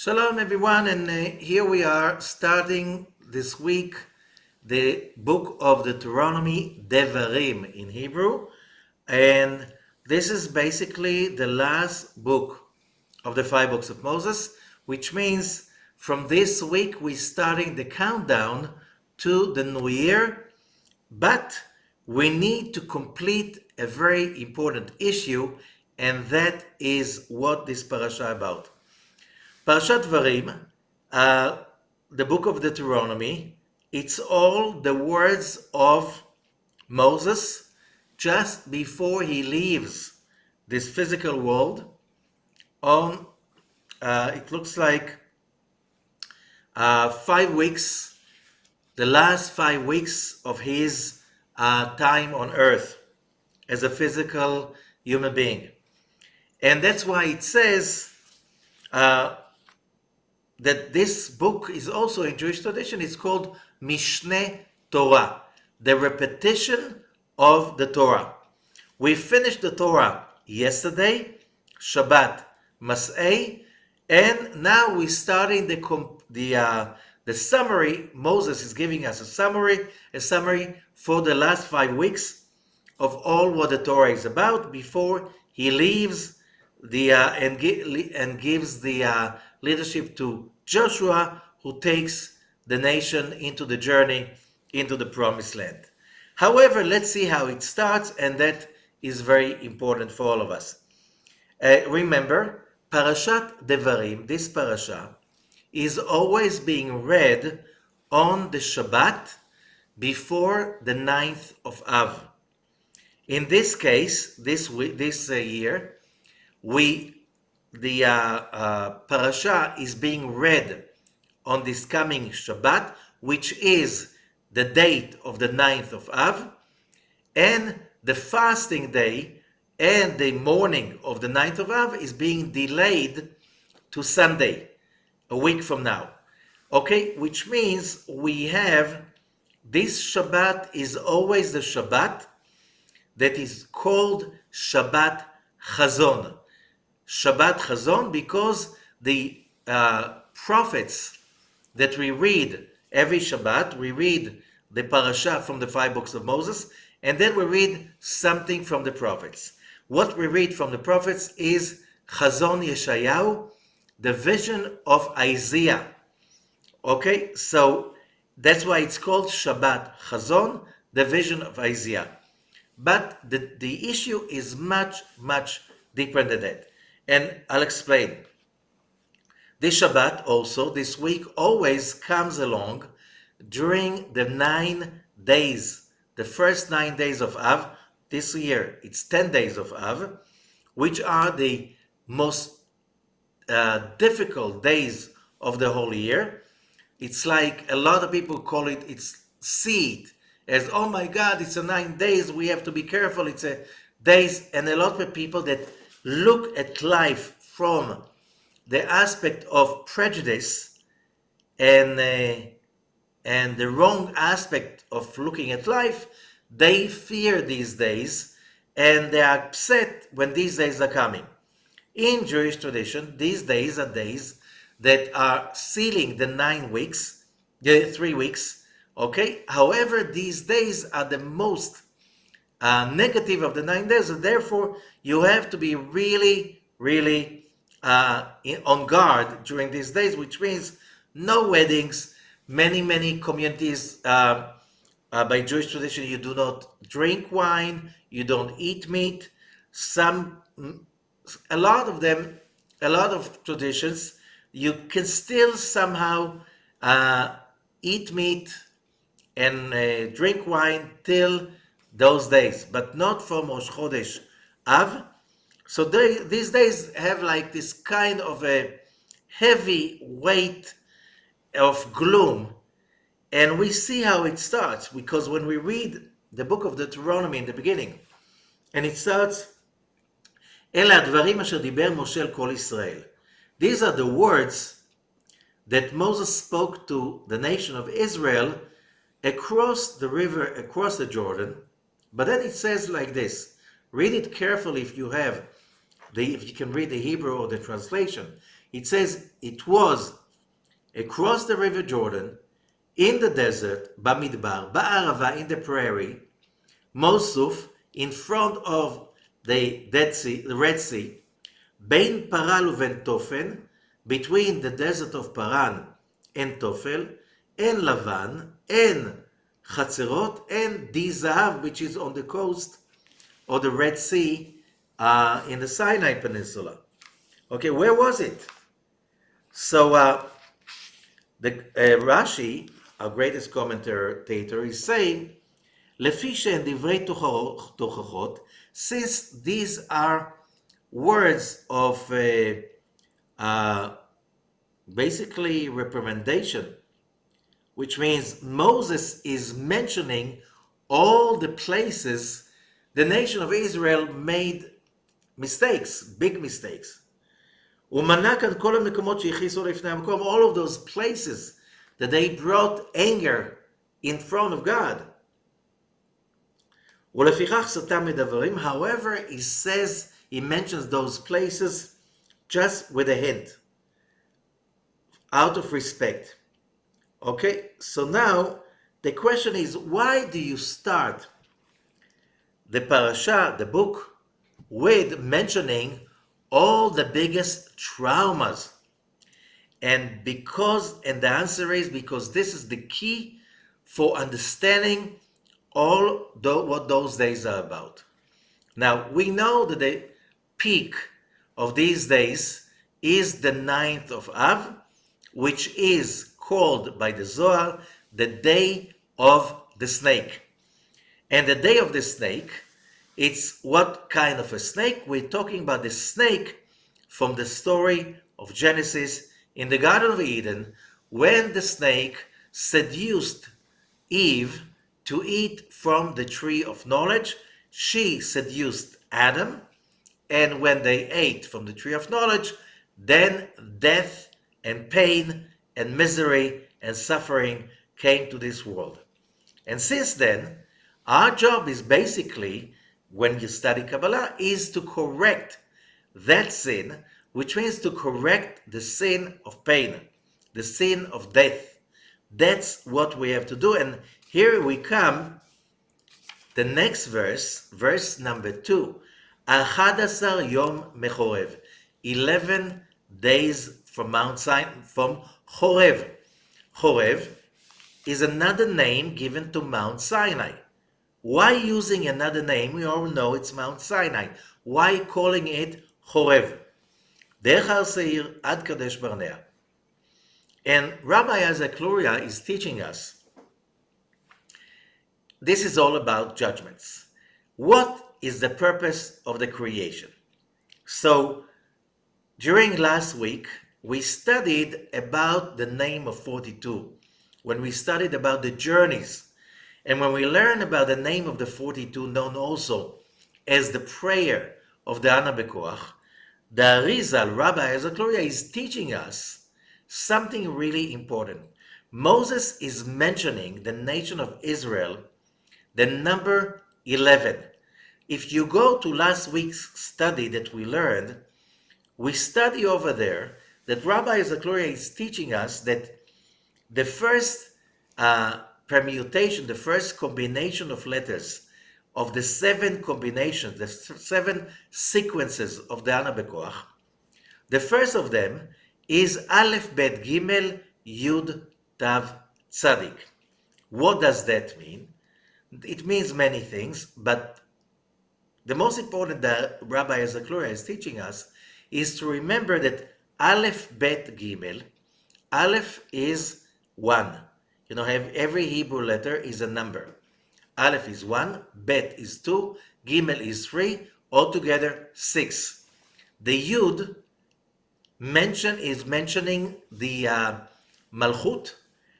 Shalom everyone, and here we are starting this week the book of Deuteronomy, Devarim in Hebrew, and this is basically the last book of the 5 books of Moses, which means from this week we're starting the countdown to the new year, but we need to complete a very important issue, and that is what this parasha about. Parashat Devarim, the book of Deuteronomy, it's all the words of Moses just before he leaves this physical world on, it looks like 5 weeks, the last 5 weeks of his time on earth as a physical human being. And that's why it says that this book is also in Jewish tradition. It's called Mishneh Torah, the repetition of the Torah. We finished the Torah yesterday, Shabbat, Mas'eh, and now we're starting the summary. Moses is giving us a summary for the last 5 weeks of all what the Torah is about before he leaves and gives the leadership to Joshua, who takes the nation into the journey into the promised land. However, let's see how it starts, and that is very important for all of us. Remember, Parashat Devarim, this parasha, is always being read on the Shabbat before the 9th of Av. In this case, this year, the parasha is being read on this coming Shabbat, which is the date of the 9th of Av, and the fasting day and the morning of the 9th of Av is being delayed to Sunday, a week from now. Okay, which means we have this Shabbat is always the Shabbat that is called Shabbat Hazon. Shabbat Hazon, because the prophets that we read every Shabbat, we read the parasha from the 5 books of Moses, and then we read something from the prophets. What we read from the prophets is Hazon Yeshayahu, the vision of Isaiah. Okay, so that's why it's called Shabbat Hazon, the vision of Isaiah. But the issue is much, much deeper than that. And I'll explain. This Shabbat also, this week, always comes along during the 9 days, the first 9 days of Av. This year, it's 10 days of Av, which are the most difficult days of the whole year. It's like a lot of people call it, see it as, oh my God, it's a 9 days, we have to be careful, it's a days, and a lot of people that look at life from the aspect of prejudice and the wrong aspect of looking at life, they fear these days and they are upset when these days are coming. In Jewish tradition, these days are days that are sealing the 9 weeks, the 3 weeks, okay? However, these days are the most negative of the 9 days, and therefore you have to be really, really on guard during these days, which means no weddings. Many communities by Jewish tradition, you do not drink wine, you don't eat meat. A lot of traditions, you can still somehow eat meat and drink wine till those days, but not for Rosh Chodesh Av. So these days have like this kind of a heavy weight of gloom, and we see how it starts, because when we read the book of Deuteronomy in the beginning, and it starts, Ela advarim asher diber Moshe el kol Israel. These are the words that Moses spoke to the nation of Israel across the river, across the Jordan. But then it says like this, read it carefully if you have if you can read the Hebrew or the translation, it says it was across the river Jordan, in the desert, Bamidbar, Ba'arava, in the prairie, Mosuf, in front of the Red Sea, Bein Paral uven Tofen, between the desert of Paran and Tofel, and Lavan, and Chatzerot, and Dizahav, which is on the coast of the Red Sea in the Sinai Peninsula. Okay, where was it? So Rashi, our greatest commentator, is saying, Lefi she'en divrei tochachot, since these are words of basically reprimandation, which means Moses is mentioning all the places the nation of Israel made mistakes, big mistakes. ומנה כאן כל המקומות שהכניסו לפני המקום, all of those places that they brought anger in front of God. ולפיכך סטה מדברים, however, he mentions those places just with a hint, out of respect. Okay, so now the question is, why do you start the parasha, the book, with mentioning all the biggest traumas? And the answer is because this is the key for understanding what those days are about. Now, we know that the peak of these days is the 9th of Av, which is called by the Zohar the day of the snake. And the day of the snake, it's what kind of a snake? We're talking about the snake from the story of Genesis in the Garden of Eden, when the snake seduced Eve to eat from the tree of knowledge. She seduced Adam, and when they ate from the tree of knowledge, then death and pain and misery and suffering came to this world. And since then, our job is basically, when you study Kabbalah, is to correct that sin, which means to correct the sin of pain, the sin of death. That's what we have to do. And here we come, the next verse, verse number 2. 11 yom mechorev, 11 days from Mount Sinai, from Chorev. Chorev is another name given to Mount Sinai. Why using another name? We all know it's Mount Sinai. Why calling it Chorev? Derech Har Seir ad Kadesh Barnea. And Rabbi Isaac Luria is teaching us, this is all about judgments. What is the purpose of the creation? So, during last week, we studied about the name of 42, when we studied about the journeys. And when we learn about the name of the 42, known also as the prayer of the Ana Bekoach, the Arizal, Rabbi Isaac Luria, is teaching us something really important. Moses is mentioning the nation of Israel, the number 11. If you go to last week's study that we learned, we study over there that Rabbi Isaac Luria is teaching us that the first permutation, the first combination of letters of the 7 combinations, the 7 sequences of the Ana Bekoach, the first of them is Aleph Bet Gimel Yud Tav Tzadik. What does that mean? It means many things, but the most important that Rabbi Isaac Luria is teaching us is to remember that Aleph Bet Gimel, Aleph is 1. You know, every Hebrew letter is a number. Aleph is 1, Bet is 2, Gimel is 3, altogether 6. The Yud is mentioning the Malchut,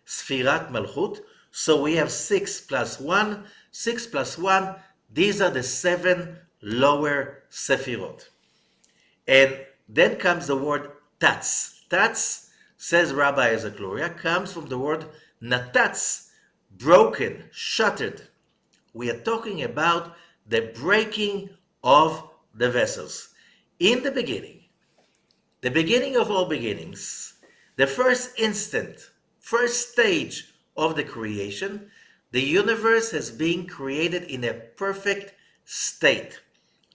Sfirat Malchut. So we have 6 plus 1, 6 plus 1. These are the 7 lower Sefirot. And then comes the word Tats. Tats, says Rabbi Isaac Luria, comes from the word Natats, broken, shattered. We are talking about the breaking of the vessels. In the beginning of all beginnings, the first instant, first stage of the creation, the universe has been created in a perfect state.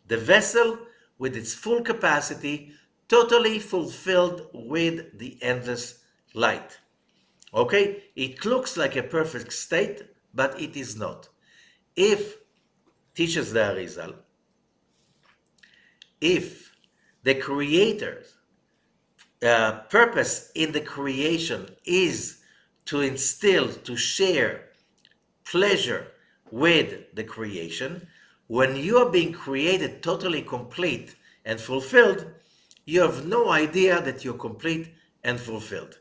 The vessel with its full capacity, totally fulfilled with the endless light. Okay, it looks like a perfect state, but it is not. If, teaches the Arizal, if the creator's purpose in the creation is to instill, to share pleasure with the creation, when you are being created totally complete and fulfilled, you have no idea that you're complete and fulfilled.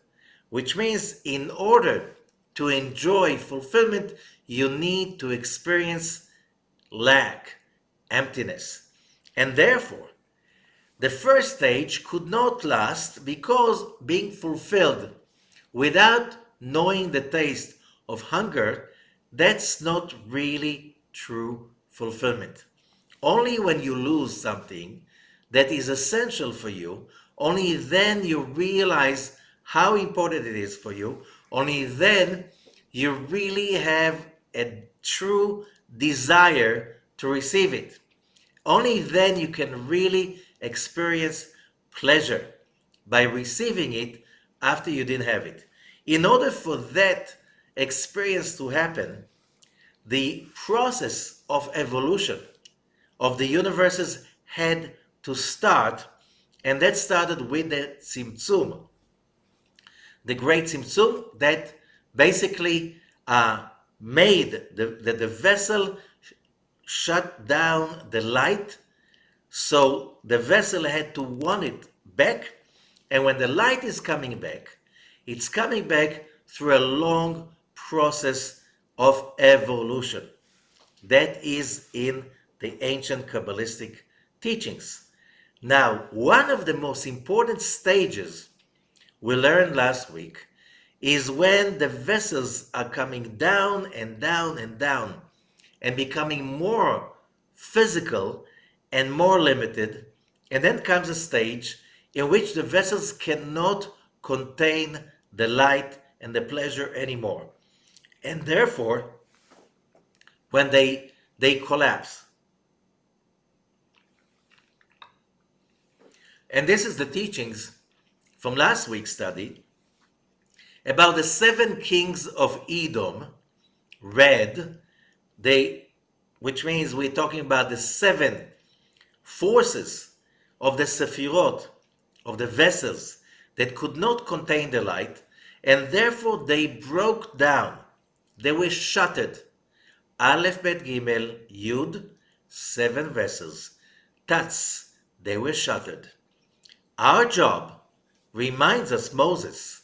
Which means in order to enjoy fulfillment, you need to experience lack, emptiness. And therefore, the first stage could not last because being fulfilled without knowing the taste of hunger, that's not really true fulfillment. Only when you lose something that is essential for you, only then you realize how important it is for you, only then you really have a true desire to receive it. Only then you can really experience pleasure by receiving it after you didn't have it. In order for that experience to happen, the process of evolution of the universes had to start, and that started with the Tzimtzum, the great Tzimtzum that basically made the vessel shut down the light, so the vessel had to want it back, and when the light is coming back, it's coming back through a long process of evolution. That is in the ancient Kabbalistic teachings. Now, one of the most important stages we learned last week is when the vessels are coming down and down and down and becoming more physical and more limited, and then comes a stage in which the vessels cannot contain the light and the pleasure anymore. And therefore, when they collapse. And this is the teachings from last week's study about the 7 kings of Edom, red, which means we're talking about the 7 forces of the Sephirot, of the vessels that could not contain the light, and therefore they broke down. They were shattered. Aleph, Bet, Gimel, Yud, 7 vessels. Tats, they were shattered. Our job, reminds us Moses,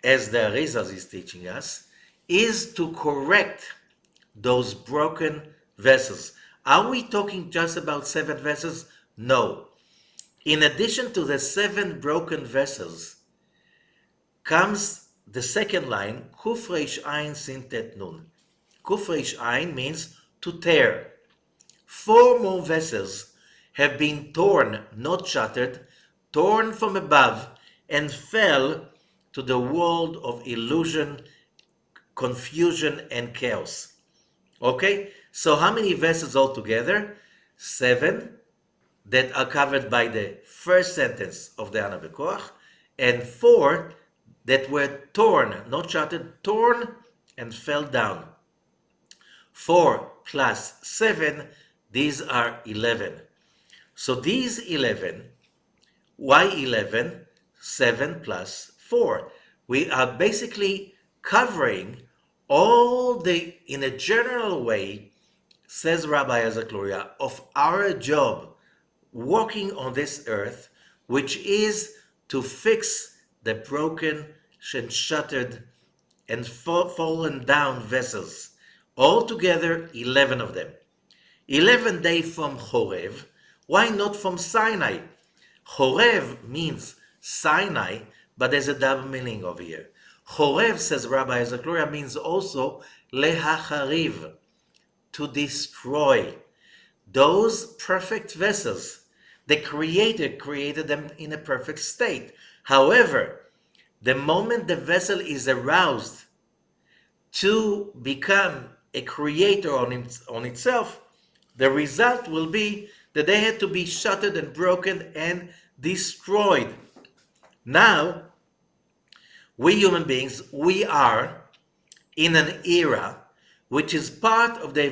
as the Arizal is teaching us, is to correct those broken vessels. Are we talking just about 7 vessels? No. In addition to the 7 broken vessels, comes the second line, Kuf Reish Ayin Sin Tet Nun. Kuf Reish Ayin means to tear. 4 more vessels have been torn, not shattered, torn from above, and fell to the world of illusion, confusion, and chaos. Okay? So how many vessels altogether? 7 that are covered by the first sentence of the Ana Bekoach, and 4 that were torn, not shattered, torn and fell down. 4 plus 7, these are 11. So these 11, why 11? 7 plus 4. We are basically covering all the, in a general way, says Rabbi Azakluria, of our job walking on this earth, which is to fix the broken and shattered and fallen down vessels. Altogether, 11 of them. 11 days from Chorev. Why not from Sinai? Chorev means Sinai, but there's a double meaning over here. Chorev, says Rabbi Zakluria, means also lehachariv, to destroy. Those perfect vessels The Creator created them in a perfect state. However, the moment the vessel is aroused to become a creator on itself, the result will be that they had to be shattered and broken and destroyed. Now, we human beings, we are in an era which is part of the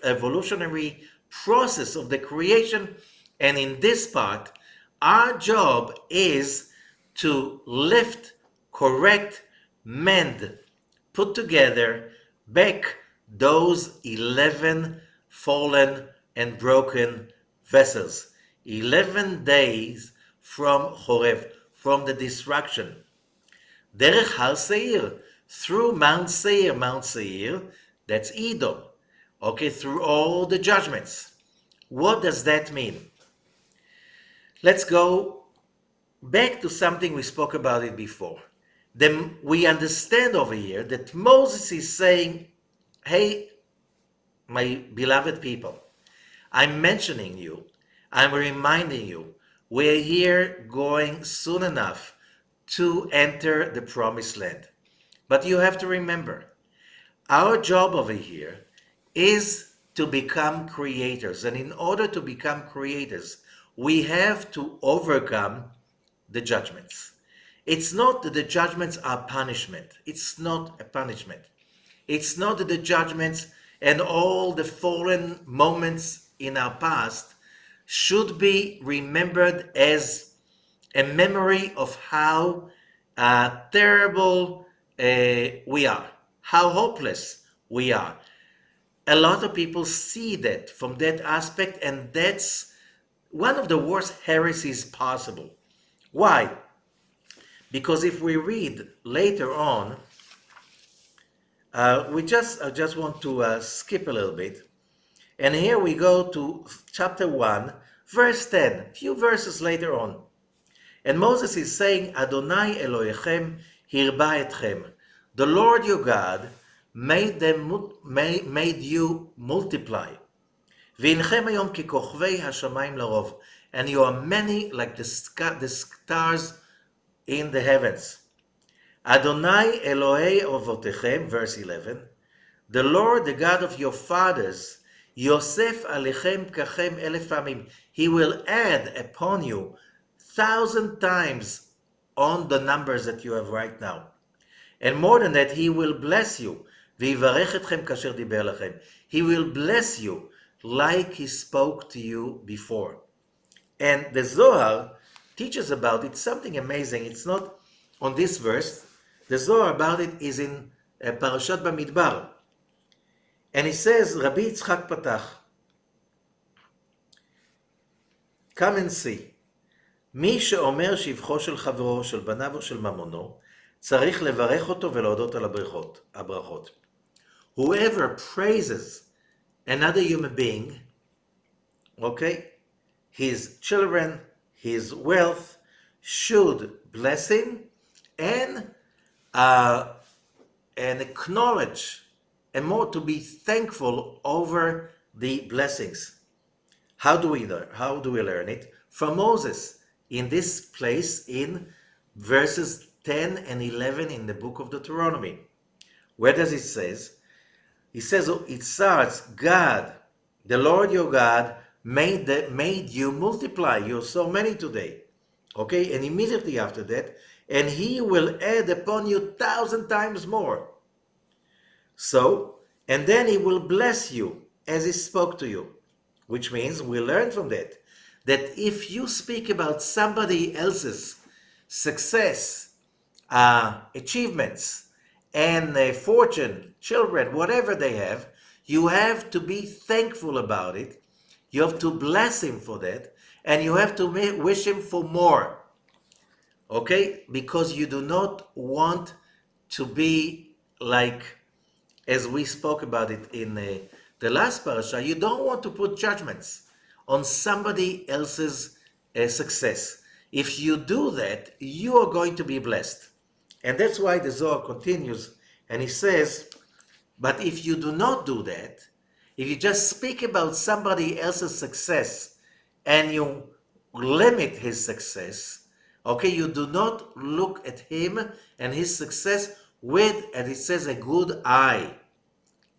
evolutionary process of the creation, and in this part, our job is to lift, correct, mend, put together back those 11 fallen and broken vessels. 11 days from Horeb, from the destruction. Derech Har Seir, through Mount Seir. Mount Seir, that's Edom. Okay, through all the judgments. What does that mean? Let's go back to something we spoke about it before. Then we understand over here that Moses is saying, hey, my beloved people, I'm mentioning you, I'm reminding you, we're here going soon enough to enter the promised land. But you have to remember, our job over here is to become creators. And in order to become creators, we have to overcome the judgments. It's not that the judgments are punishment. It's not a punishment. It's not that the judgments and all the fallen moments in our past should be remembered as a memory of how terrible we are, how hopeless we are. A lot of people see that from that aspect, and that's one of the worst heresies possible. Why? Because if we read later on, I just want to skip a little bit. And here we go to chapter 1, verse 10, a few verses later on. And Moses is saying, Adonai Elohechem hirba etchem. The Lord your God made you multiply. V'inechem hayom kikochvei hashamayim larov. And you are many like the stars in the heavens. Adonai Elohei avotechem, verse 11. The Lord, the God of your fathers, Yosef alechem kachem elef amim. He will add upon you 1,000 times on the numbers that you have right now. And more than that, he will bless you. V'yivarech etchem kasher diber lachem. He will bless you like he spoke to you before. And the Zohar teaches about it something amazing. It's not on this verse. The Zohar about it is in Parashat Bamidbar. And he says, Rabbi Yitzchak Patach, come and see. מי שאומר שבחו של חברו, של בניו או של ממונו, צריך לברך אותו ולהודות על הברכות. Whoever praises another human being, okay, his children, his wealth, should bless him and acknowledge and more to be thankful over the blessings. How do we learn it? From Moses. In this place in verses 10 and 11 in the book of Deuteronomy. Where does it says? It says, it starts, God, the Lord your God, made you multiply. You're so many today. Okay, and immediately after that, and he will add upon you 1,000 times more. So, and then he will bless you as he spoke to you. Which means we learn from that if you speak about somebody else's success, achievements, and fortune, children, whatever they have, you have to be thankful about it. You have to bless him for that, and you have to wish him for more. Okay? Because you do not want to be like, as we spoke about it in the last parasha, you don't want to put judgments on somebody else's success. If you do that, you are going to be blessed. And that's why the Zohar continues, and he says, but if you do not do that, if you just speak about somebody else's success, and you limit his success. Okay, you do not look at him and his success with, as it says, a good eye.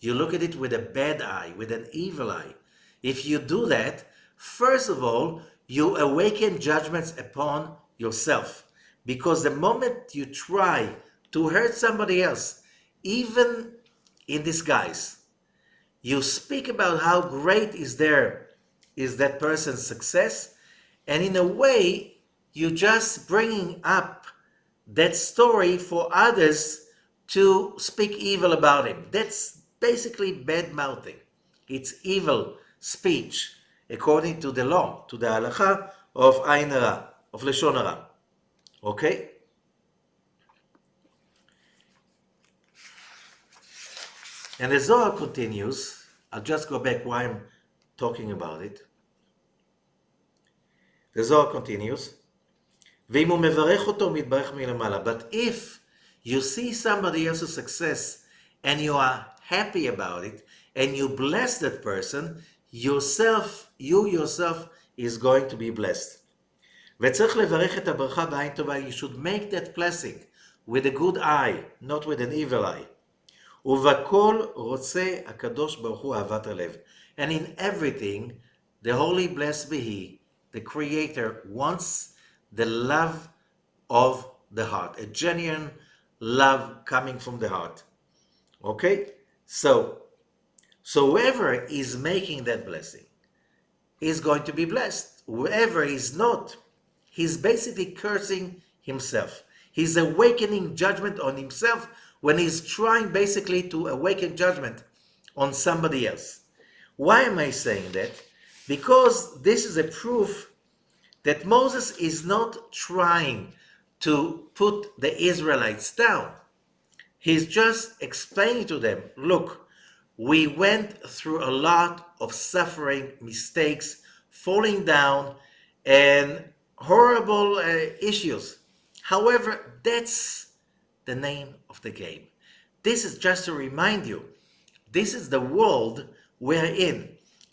You look at it with a bad eye, with an evil eye. If you do that, first of all, you awaken judgments upon yourself. Because the moment you try to hurt somebody else, even in disguise, you speak about how great is that person's success, and in a way, you're just bringing up that story for others to speak evil about him. That's basically bad mouthing. It's evil speech according to the law, to the halacha of Ayin Hara, of Lashon Hara. Okay? And the Zohar continues. I'll just go back why I'm talking about it. The Zohar continues. ואם הוא מברך אותו, הוא מתברך מלמעלה. But if you see somebody else's success and you are happy about it and you bless that person, you yourself is going to be blessed. וצריך לברך את הברכה בעין טובה. You should make that blessing with a good eye, not with an evil eye. ובכל רוצה הקדוש ברוך הוא אהבת הלב. And in everything, the holy blessed be he, the creator, wants the love of the heart, a genuine love coming from the heart. Okay? So whoever is making that blessing is going to be blessed. Whoever is not, he's basically cursing himself. He's awakening judgment on himself when he's trying basically to awaken judgment on somebody else. Why am I saying that? Because this is a proof that Moses is not trying to put the Israelites down. He's just explaining to them, look, we went through a lot of suffering, mistakes, falling down, and horrible issues. However, that's the name of the game. This is just to remind you, this is the world we're in.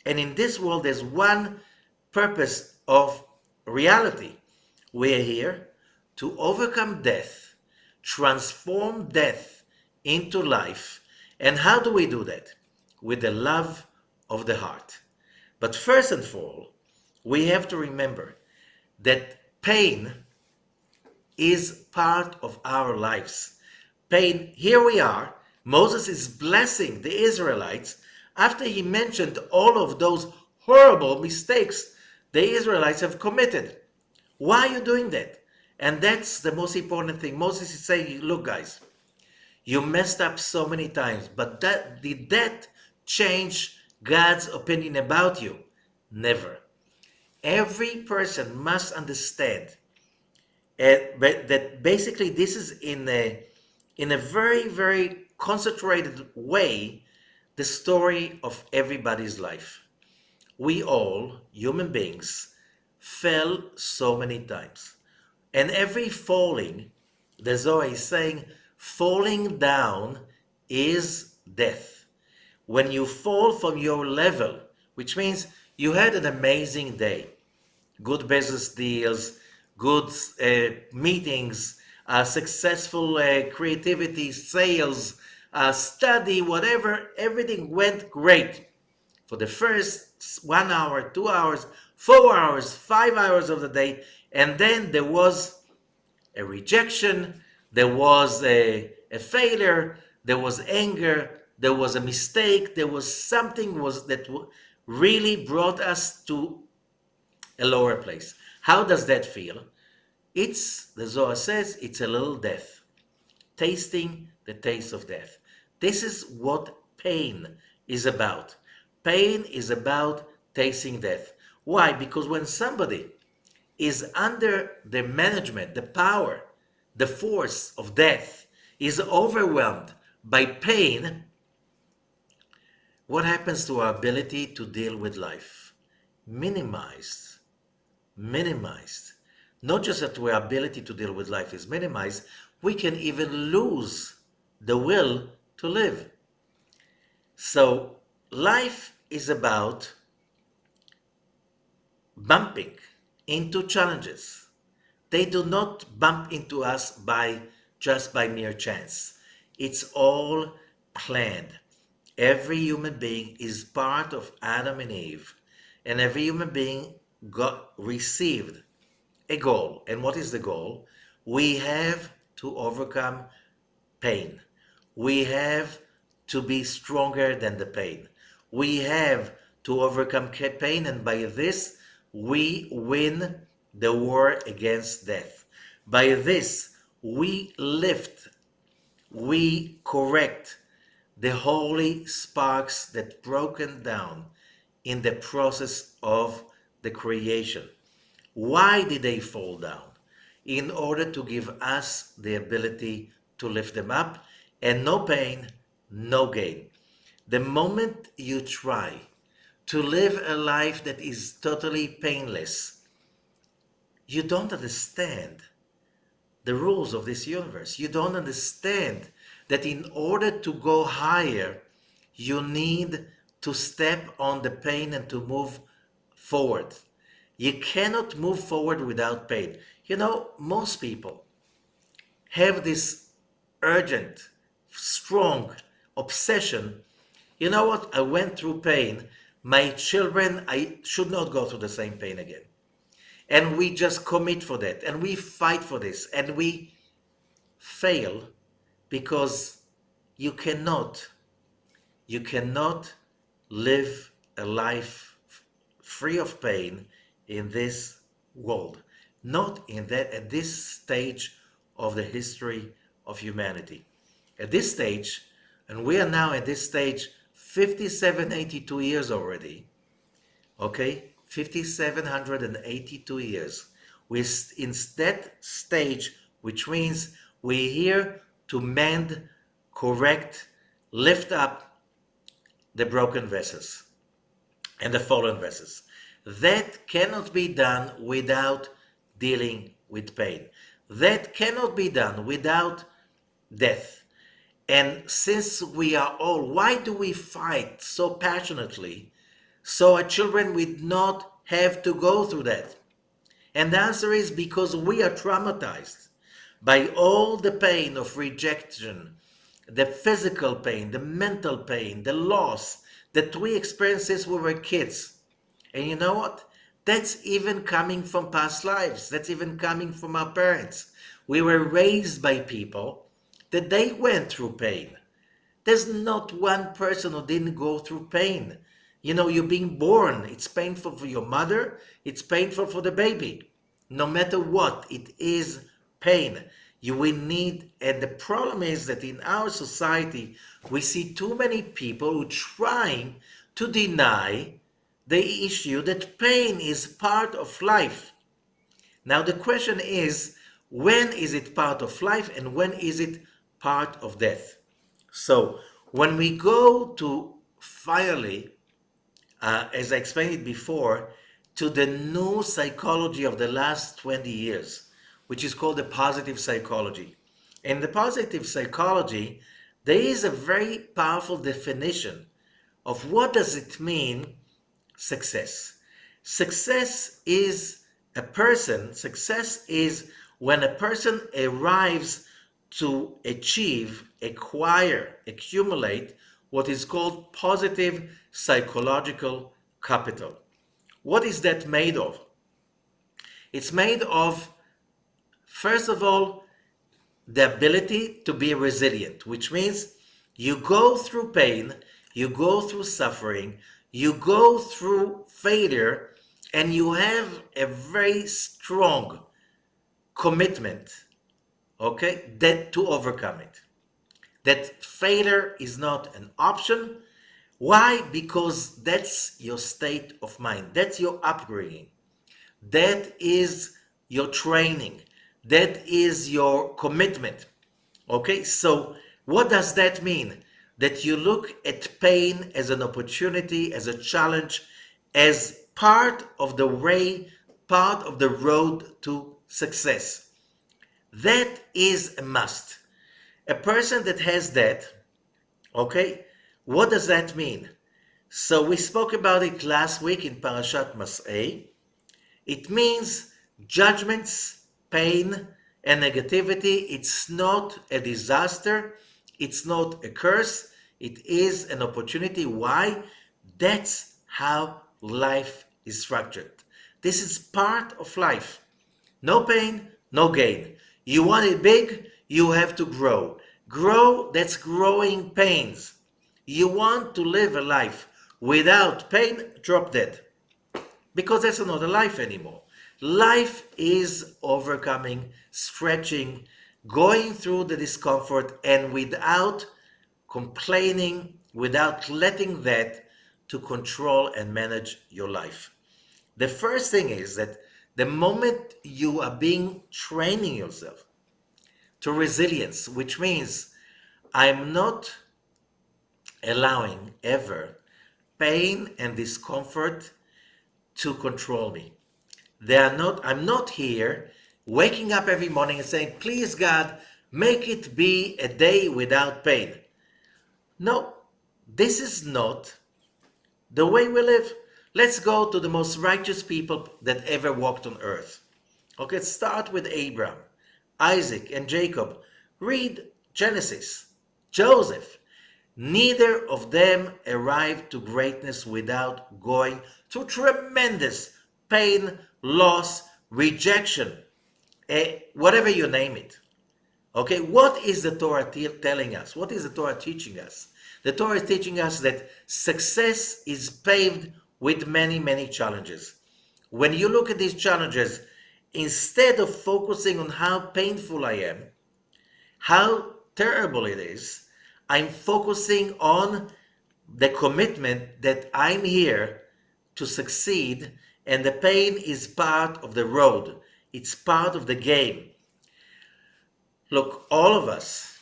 And in this world, there's one purpose of reality. We're here to overcome death, transform death into life. And how do we do that? With the love of the heart. But first and for all, we have to remember that pain is part of our lives. Pain, here we are, Moses is blessing the Israelites after he mentioned all of those horrible mistakes the Israelites have committed. Why are you doing that? And that's the most important thing. Moses is saying, look guys, you messed up so many times, but did that change God's opinion about you? Never. Every person must understand that basically this is in a very, very concentrated way the story of everybody's life. We all, human beings, fell so many times. And every falling, the Zohar is saying, falling down is death. When you fall from your level, which means you had an amazing day, good business deals, good meetings, successful creativity, sales, study, whatever, everything went great. For the first 1 hour, 2 hours, 4 hours, 5 hours of the day, and then there was a rejection, there was a failure, there was anger, there was a mistake, there was something that really brought us to a lower place. How does that feel? The Zohar says, it's a little death, tasting the taste of death. This is what pain is about. Pain is about tasting death. Why? Because when somebody is under the management, the power, the force of death, is overwhelmed by pain, what happens to our ability to deal with life? Minimized. Minimized. Not just that our ability to deal with life is minimized, we can even lose the will to live. So life is about bumping. into challenges. They do not bump into us just by mere chance. It's all planned. Every human being is part of Adam and Eve, and every human being received a goal. And what is the goal? We have to overcome pain. We have to be stronger than the pain. We have to overcome pain, and by this, we win the war against death. By this, we lift, we correct the holy sparks that broken down in the process of the creation. Why did they fall down? In order to give us the ability to lift them up, and no pain, no gain. The moment you try to live a life that is totally painless, you don't understand the rules of this universe. You don't understand that in order to go higher, you need to step on the pain and to move forward. You cannot move forward without pain. You know, most people have this urgent, strong obsession. You know what? I went through pain. My children, I should not go through the same pain again. And we just commit for that. And we fight for this. And we fail because you cannot live a life free of pain in this world. Not in that, at this stage of the history of humanity. At this stage, and we are now at this stage 5782 years already, okay, 5782 years. We're in that stage, which means we're here to mend, correct, lift up the broken vessels and the fallen vessels. That cannot be done without dealing with pain. That cannot be done without death. And since we are all, why do we fight so passionately so our children would not have to go through that? And the answer is because we are traumatized by all the pain of rejection, the physical pain, the mental pain, the loss that we experienced since we were kids. And you know what? That's even coming from past lives. That's even coming from our parents. We were raised by people that they went through pain. There's not one person who didn't go through pain. You know, you're being born. It's painful for your mother. It's painful for the baby. No matter what, it is pain. You will need, and the problem is that in our society, we see too many people who trying to deny the issue that pain is part of life. Now the question is, when is it part of life and when is it part of death? So when we go to finally, as I explained it before, to the new psychology of the last 20 years, which is called the positive psychology. In the positive psychology, there is a very powerful definition of what does it mean success. Success is when a person arrives to achieve, acquire, accumulate what is called positive psychological capital. What is that made of? It's made of, first of all, the ability to be resilient, which means you go through pain, you go through suffering, you go through failure, and you have a very strong commitment, okay, that to overcome it. That failure is not an option. Why? Because that's your state of mind. That's your upbringing. That is your training. That is your commitment. Okay, so what does that mean? That you look at pain as an opportunity, as a challenge, as part of the way, part of the road to success. That is a must. A person that has that, okay, what does that mean? So we spoke about it last week in Parashat Mas'eh, It means judgments, pain, and negativity. It's not a disaster. It's not a curse. It is an opportunity. Why? That's how life is structured. This is part of life. No pain, no gain. You want it big, you have to grow. Grow, that's growing pains. You want to live a life without pain, drop dead. Because that's not a life anymore. Life is overcoming, stretching, going through the discomfort, and without complaining, without letting that to control and manage your life. The first thing is that the moment you are being training yourself to resilience, which means I'm not allowing ever pain and discomfort to control me. I'm not here waking up every morning and saying, please God, make it be a day without pain. No, this is not the way we live. Let's go to the most righteous people that ever walked on earth. Okay, let's start with Abraham, Isaac, and Jacob. Read Genesis. Joseph. Neither of them arrived to greatness without going through tremendous pain, loss, rejection, whatever you name it. Okay, what is the Torah telling us? What is the Torah teaching us? The Torah is teaching us that success is paved with many, many challenges. When you look at these challenges, instead of focusing on how painful I am, how terrible it is, I'm focusing on the commitment that I'm here to succeed, and the pain is part of the road. It's part of the game. Look, all of us,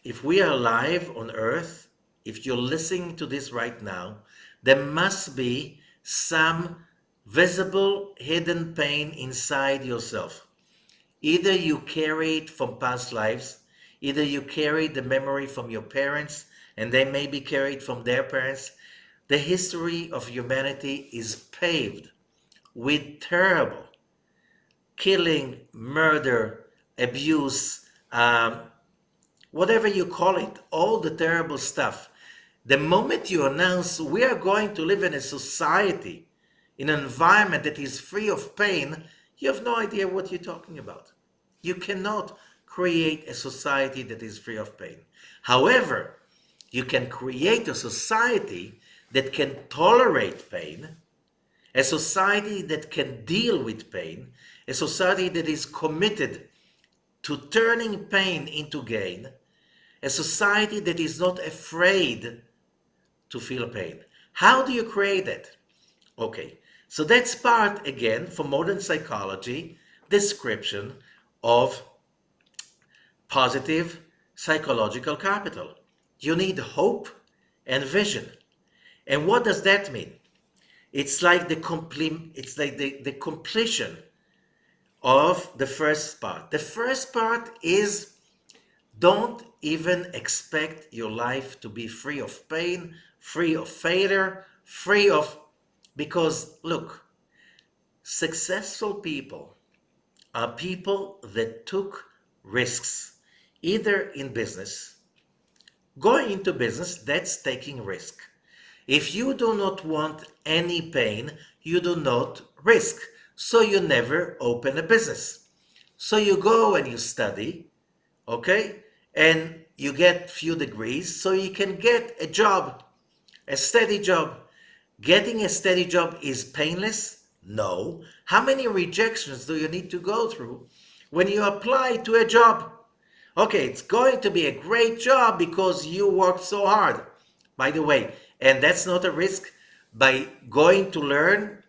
if we are alive on earth, if you're listening to this right now, there must be some visible hidden pain inside yourself. Either you carry it from past lives, either you carry the memory from your parents, and they may be carried from their parents. The history of humanity is paved with terrible killing, murder, abuse, whatever you call it, all the terrible stuff. The moment you announce we are going to live in a society, in an environment that is free of pain, you have no idea what you're talking about. You cannot create a society that is free of pain. However, you can create a society that can tolerate pain, a society that can deal with pain, a society that is committed to turning pain into gain, a society that is not afraid to feel pain. How do you create that? Okay, so that's part, again, for modern psychology, description of positive psychological capital. You need hope and vision. And what does that mean? It's like the completion of the first part. The first part is don't even expect your life to be free of pain, free of failure, because look, successful people are people that took risks, either in business. Going into business, that's taking risk. If you do not want any pain, you do not risk. So you never open a business. So you go and you study, okay? And you get few degrees so you can get a job, a steady job. Getting a steady job is painless? No. How many rejections do you need to go through when you apply to a job? Okay, it's going to be a great job because you worked so hard. By the way, and that's not a risk. By going to learn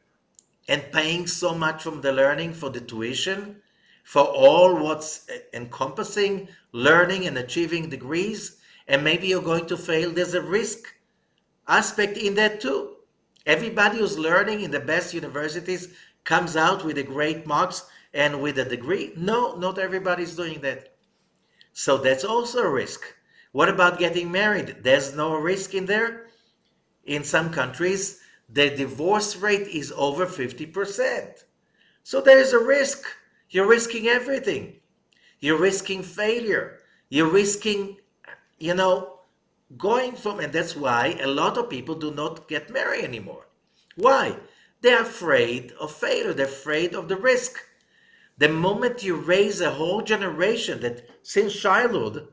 and paying so much from the learning for the tuition, for all what's encompassing learning and achieving degrees, and maybe you're going to fail, there's a risk aspect in that too. Everybody who's learning in the best universities comes out with a great marks and with a degree. No, not everybody's doing that. So that's also a risk. What about getting married? There's no risk in there. In some countries, the divorce rate is over 50%. So there is a risk. You're risking everything. You're risking failure. You're risking, you know, going from, and that's why a lot of people do not get married anymore. Why? They're afraid of failure. They're afraid of the risk. The moment you raise a whole generation that since childhood,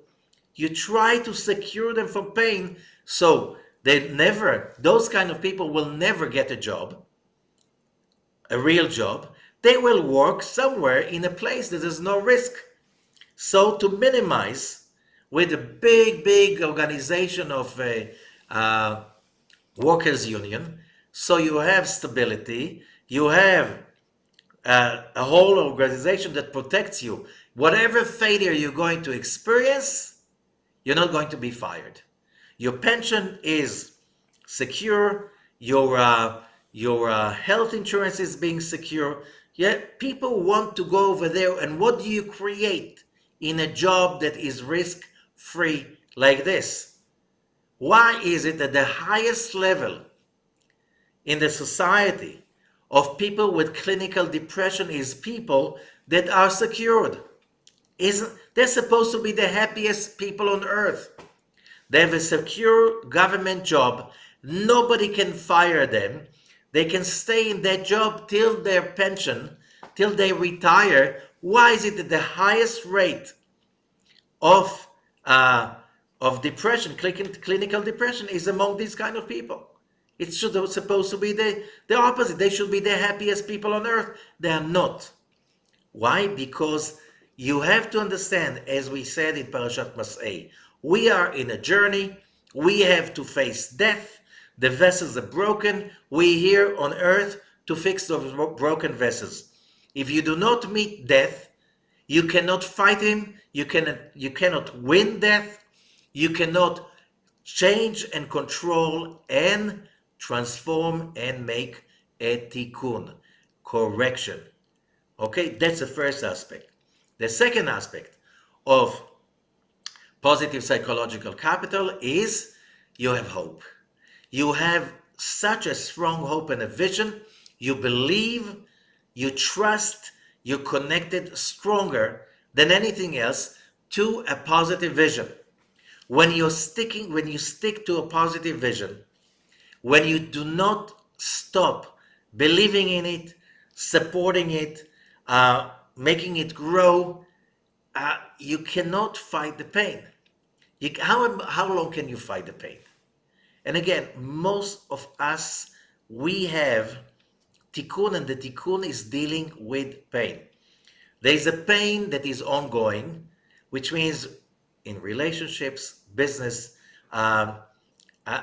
you try to secure them from pain, so those kind of people will never get a job, a real job. They will work somewhere in a place that there's no risk. So to minimize with a big organization of a workers union, so you have stability, you have a whole organization that protects you. Whatever failure you're going to experience, you're not going to be fired. Your pension is secure. Your health insurance is being secure. Yet people want to go over there. And what do you create in a job that is risk free like this? Why is it that the highest level in the society of people with clinical depression is people that are secured? They're supposed to be the happiest people on earth. They have a secure government job. Nobody can fire them. They can stay in that job till their pension, till they retire. Why is it that the highest rate of uh, depression, clinical depression, is among these kind of people? It's supposed to be the opposite. They should be the happiest people on earth. They are not. Why? Because you have to understand, as we said in Parashat Mas'eh, we are in a journey. We have to face death. The vessels are broken. We here on earth to fix those broken vessels. If you do not meet death, you cannot fight him. You cannot win death. You cannot change and control and transform and make a tikkun, correction. Okay, that's the first aspect. The second aspect of positive psychological capital is you have hope. You have such a strong hope and a vision. You believe, you trust, you're connected stronger than anything else to a positive vision. When you stick to a positive vision, when you do not stop believing in it, supporting it, making it grow, you cannot fight the pain. How long can you fight the pain? And again, most of us, we have tikkun, and the tikkun is dealing with pain. There is a pain that is ongoing, which means in relationships, um, uh,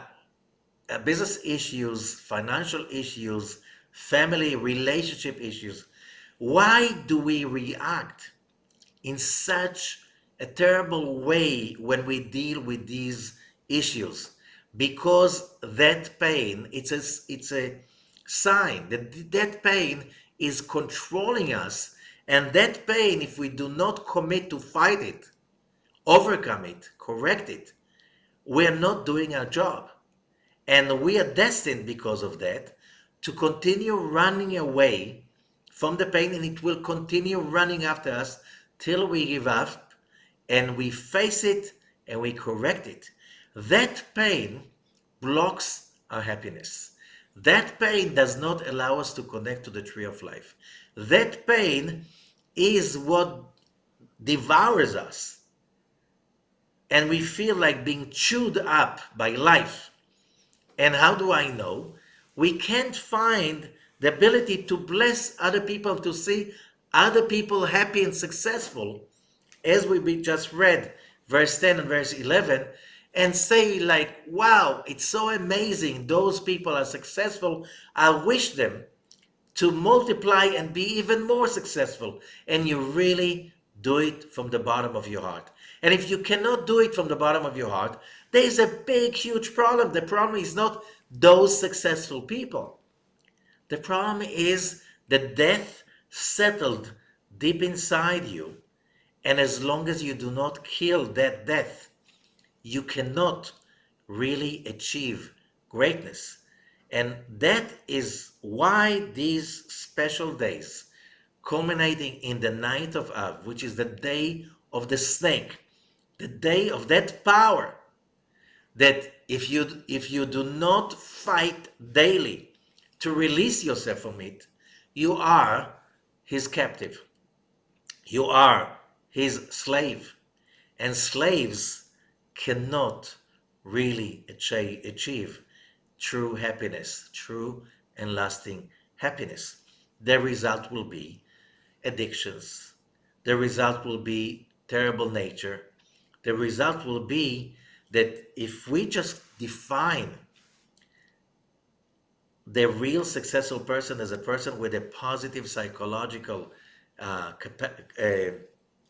business issues, financial issues, family relationship issues. Why do we react in such a terrible way when we deal with these issues? Because that pain, it's a sign that pain is controlling us. And that pain, if we do not commit to fight it, overcome it, correct it, we're not doing our job. And we are destined, because of that, to continue running away from the pain, and it will continue running after us till we give up and we face it and we correct it. That pain blocks our happiness. That pain does not allow us to connect to the tree of life. That pain is what devours us, and we feel like being chewed up by life. And how do I know? We can't find the ability to bless other people, to see other people happy and successful, as we just read verse 10 and verse 11, and say like, wow, it's so amazing, those people are successful. I wish them to multiply and be even more successful. And you really do it from the bottom of your heart. And if you cannot do it from the bottom of your heart, there's a big, huge problem. The problem is not those successful people. The problem is the death settled deep inside you. And as long as you do not kill that death, you cannot really achieve greatness. And that is why these special days, culminating in the ninth of Av, which is the day of the snake, the day of that power, that if you do not fight daily to release yourself from it, you are his captive. You are his slave. And slaves cannot really achieve true happiness, true and lasting happiness. The result will be addictions. The result will be terrible nature. The result will be that if we just define the real successful person as a person with a positive psychological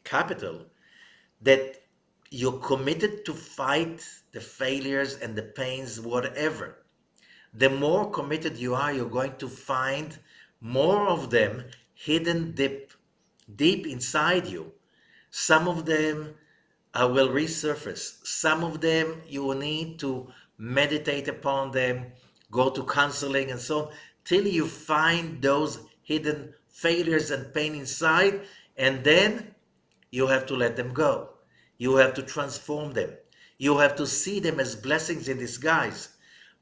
capital, that you're committed to fight the failures and the pains, whatever. The more committed you are, you're going to find more of them hidden deep inside you. Some of them will resurface. Some of them you will need to meditate upon them, go to counseling and so on, till you find those hidden failures and pain inside, and then you have to let them go. You have to transform them. You have to see them as blessings in disguise.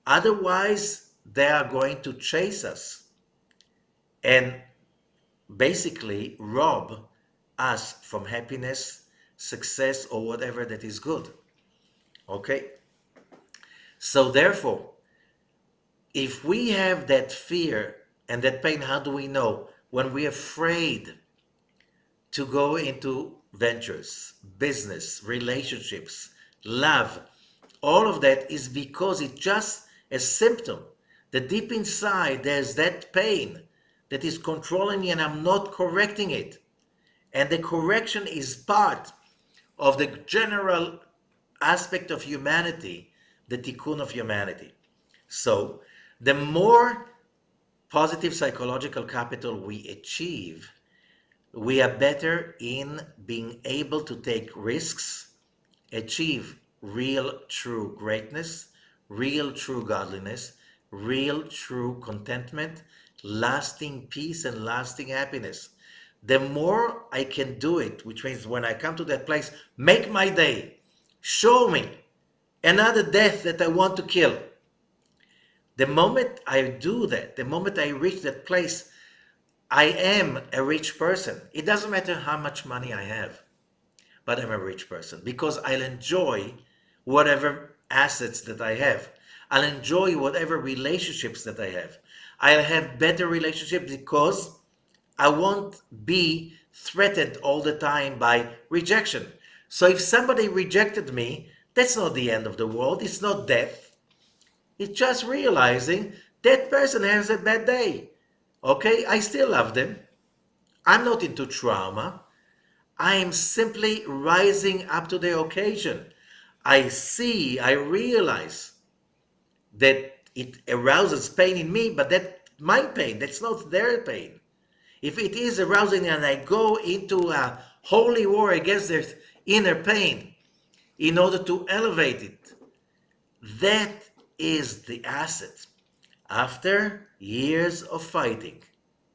Otherwise, they are going to chase us and basically rob us from happiness, success, or whatever that is good. Okay? So therefore, if we have that fear and that pain, how do we know? When we're afraid to go into ventures, business, relationships, love, all of that is because it's just a symptom that deep inside there's that pain that is controlling me and I'm not correcting it. And the correction is part of the general aspect of humanity, the tikkun of humanity. So the more positive psychological capital we achieve, we are better in being able to take risks, achieve real true greatness, real true godliness, real true contentment, lasting peace and lasting happiness. The more I can do it, which means when I come to that place, make my day, show me another death that I want to kill. The moment I do that, the moment I reach that place, I am a rich person. It doesn't matter how much money I have, but I'm a rich person because I'll enjoy whatever assets that I have. I'll enjoy whatever relationships that I have. I'll have better relationships because I won't be threatened all the time by rejection. So if somebody rejected me, that's not the end of the world. It's not death. It's just realizing that person has a bad day. Okay, I still love them. I'm not into trauma. I am simply rising up to the occasion. I realize that it arouses pain in me, but that's my pain. That's not their pain. If it is arousing and I go into a holy war against their inner pain in order to elevate it, that is the asset. After years of fighting,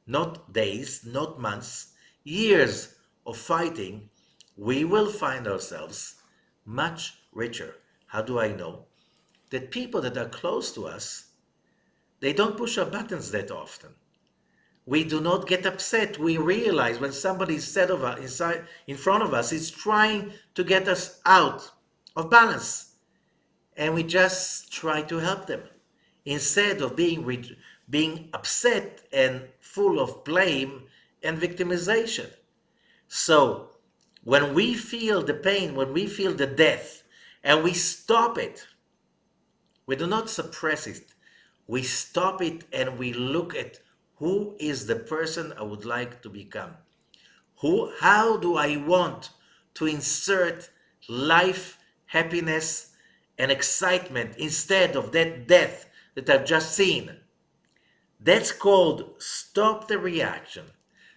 not days, not months, years of fighting, we will find ourselves much richer. How do I know? That people that are close to us, they don't push our buttons that often. We do not get upset. We realize when somebody is in front of us is trying to get us out of balance. And we just try to help them instead of being upset and full of blame and victimization. So when we feel the pain, when we feel the death, and we stop it, we do not suppress it. We stop it and we look at who is the person I would like to become. How do I want to insert life, happiness, and excitement instead of that death that I've just seen? That's called stop the reaction.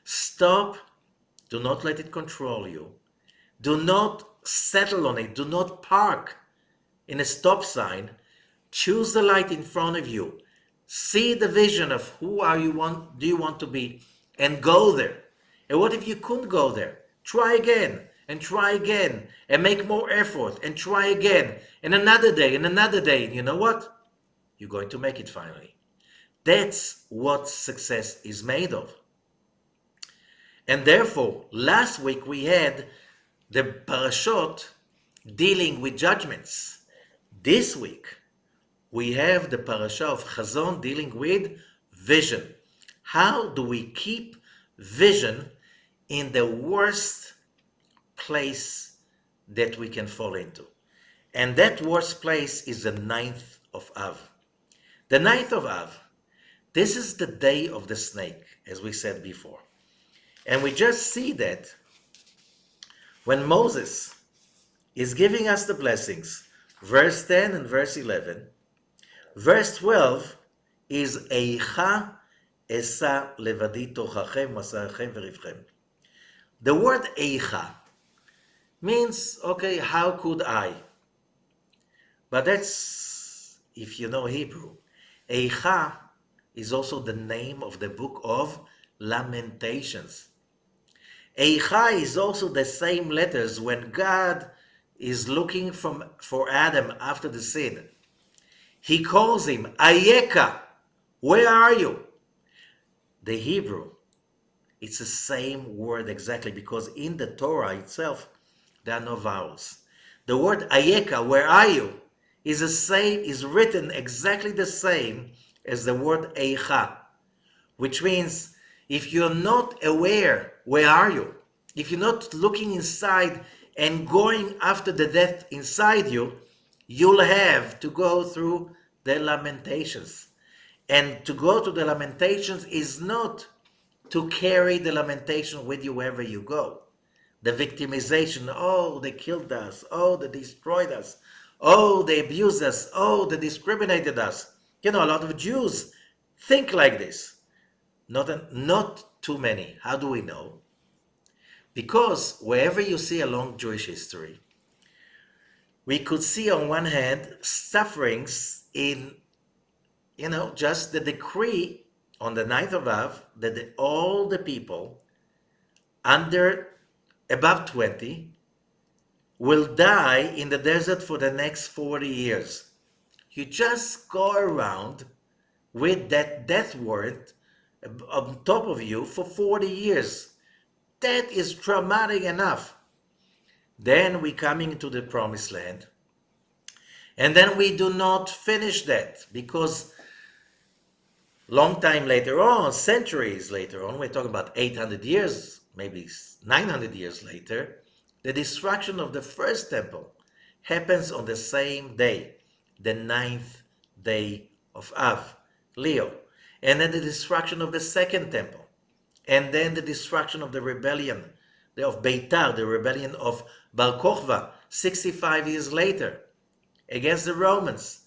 Stop. Do not let it control you. Do not settle on it. Do not park in a stop sign. Choose the light in front of you. See the vision of do you want to be, and go there. And what if you couldn't go there? Try again and make more effort and try again and another day and another day. And you know what? You're going to make it finally. That's what success is made of. And therefore, last week we had the parashot dealing with judgments. This week we have the parasha of Hazon dealing with vision. How do we keep vision in the worst place that we can fall into? And that worst place is the 9th of Av. The 9th of Av, this is the day of the snake, as we said before. And we just see that when Moses is giving us the blessings, verse 10 and verse 11, verse 12 is Eicha Esa Levadi Tochachem Masachem Verivchem. The word Eicha means, okay, how could I? But that's, if you know Hebrew, Eicha is also the name of the book of Lamentations. Eicha is also the same letters when God is looking for Adam after the sin. He calls him, Ayeka, where are you? The Hebrew, it's the same word exactly, because in the Torah itself, there are no vowels. The word Ayeka, where are you, is the same, is written exactly the same as the word Eicha, which means if you're not aware, where are you? If you're not looking inside and going after the death inside you, you'll have to go through the Lamentations. And to go to the Lamentations is not to carry the lamentation with you wherever you go. The victimization, oh, they killed us, oh, they destroyed us, oh, they abused us, oh, they discriminated us. You know, a lot of Jews think like this. Not too many. How do we know? Because wherever you see along Jewish history, we could see on one hand sufferings in, just the decree on the 9th of Av that all the people above 20 will die in the desert for the next 40 years. You just go around with that death warrant on top of you for 40 years. That is traumatic enough. Then we coming into the promised land. And then we do not finish that, because long time later on, centuries later on, we're talking about 800 years, maybe 900 years later, the destruction of the first temple happens on the same day, the 9th day of Av, Leo. And then the destruction of the second temple. And then the destruction of the rebellion of Beitar, the rebellion of Bar Kokhba, 65 years later, against the Romans.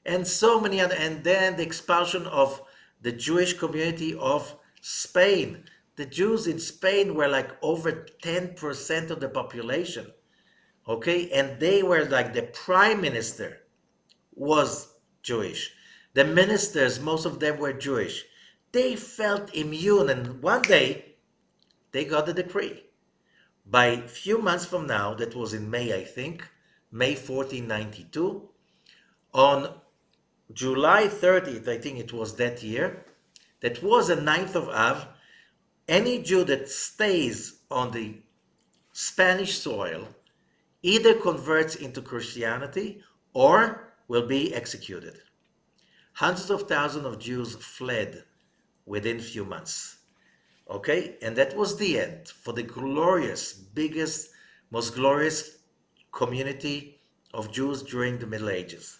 And so many other, and then the expulsion of the Jewish community of Spain. The Jews in Spain were like over 10% of the population. Okay, and they were like, the prime minister was Jewish. The ministers, most of them were Jewish. They felt immune, and one day they got the decree. By a few months from now, that was in May, I think, May 1492, on July 30th, I think it was that year, that was the 9th of Av, any Jew that stays on the Spanish soil either converts into Christianity or will be executed. Hundreds of thousands of Jews fled within few months. Okay, and that was the end for the glorious, biggest, most glorious community of Jews during the Middle Ages.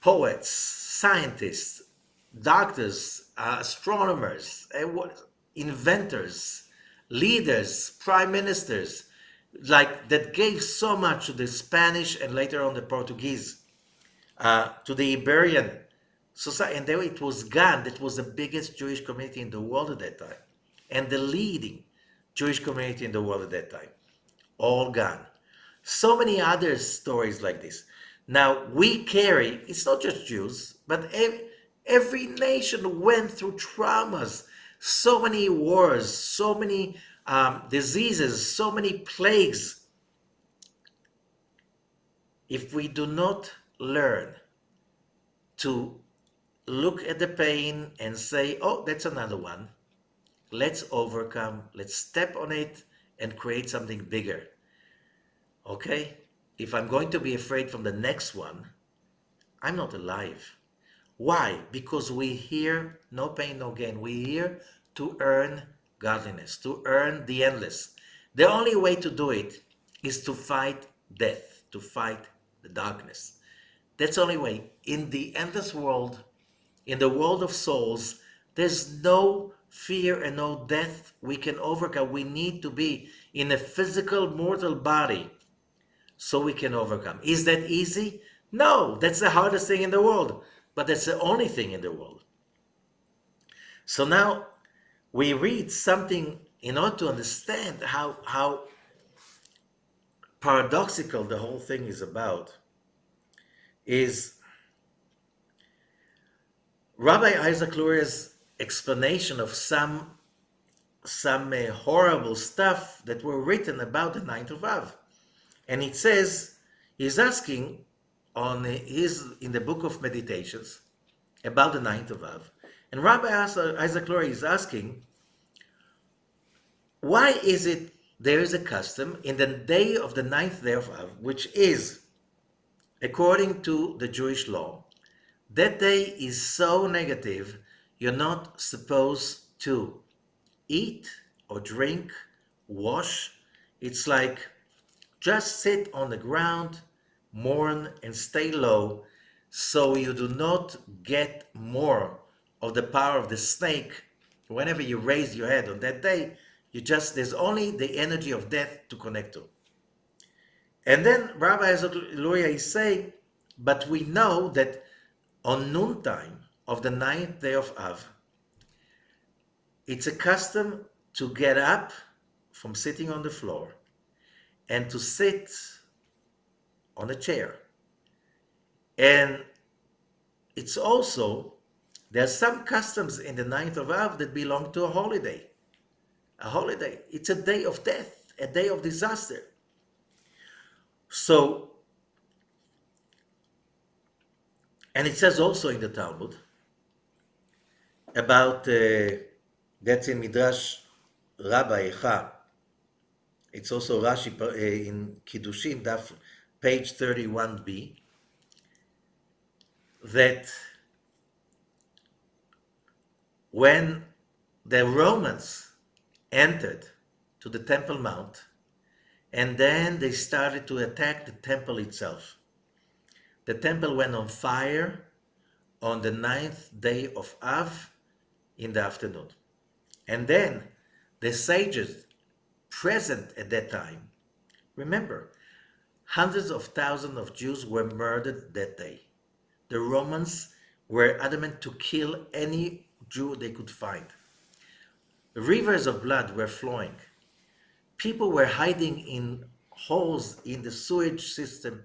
Poets, scientists, doctors, astronomers, inventors, leaders, prime ministers, like that gave so much to the Spanish and later on the Portuguese, to the Iberian society, and there it was gone. That was the biggest Jewish community in the world at that time, and the leading Jewish community in the world at that time, all gone. So many other stories like this. Now we carry, it's not just Jews, but every nation went through traumas, so many wars, so many diseases, so many plagues. If we do not learn to look at the pain and say, oh, that's another one, let's overcome, let's step on it and create something bigger. Okay? If I'm going to be afraid from the next one, I'm not alive. Why? Because we here, no pain, no gain. We here to earn godliness, to earn the endless. The only way to do it is to fight death, to fight the darkness. That's the only way. In the endless world, in the world of souls, there's no fear and no death we can overcome. We need to be in a physical, mortal body so we can overcome. Is that easy? No, that's the hardest thing in the world, but that's the only thing in the world. So now we read something in order to understand how paradoxical the whole thing is about, is Rabbi Isaac Luria's explanation of some horrible stuff that were written about the NinthofAv. And it says, he's asking in the book of meditations about the NinthofAv. And Rabbi Isaac Luria is asking, why is it there is a custom in the day of the ninth day of Av, which is, according to the Jewish law, that day is so negative, you're not supposed to eat or drink, wash. It's like just sit on the ground, mourn, and stay low so you do not get more of the power of the snake. Whenever you raise your head on that day, there's only the energy of death to connect to. And then Rabbi Luria is saying, but we know that on noontime of the ninth day of Av, it's a custom to get up from sitting on the floor and to sit on a chair. And it's also, there are some customs in the ninth of Av that belong to a holiday. A holiday. It's a day of death, a day of disaster. So, and it says also in the Talmud about, that's in Midrash Rabbi Echa. It's also Rashi in Kiddushin, page 31b, that when the Romans entered to the Temple Mount, and then they started to attack the temple itself. The temple went on fire on the ninth day of Av in the afternoon. And then the sages present at that time, remember, hundreds of thousands of Jews were murdered that day. The Romans were adamant to kill any Jew they could find. Rivers of blood were flowing. People were hiding in holes in the sewage system.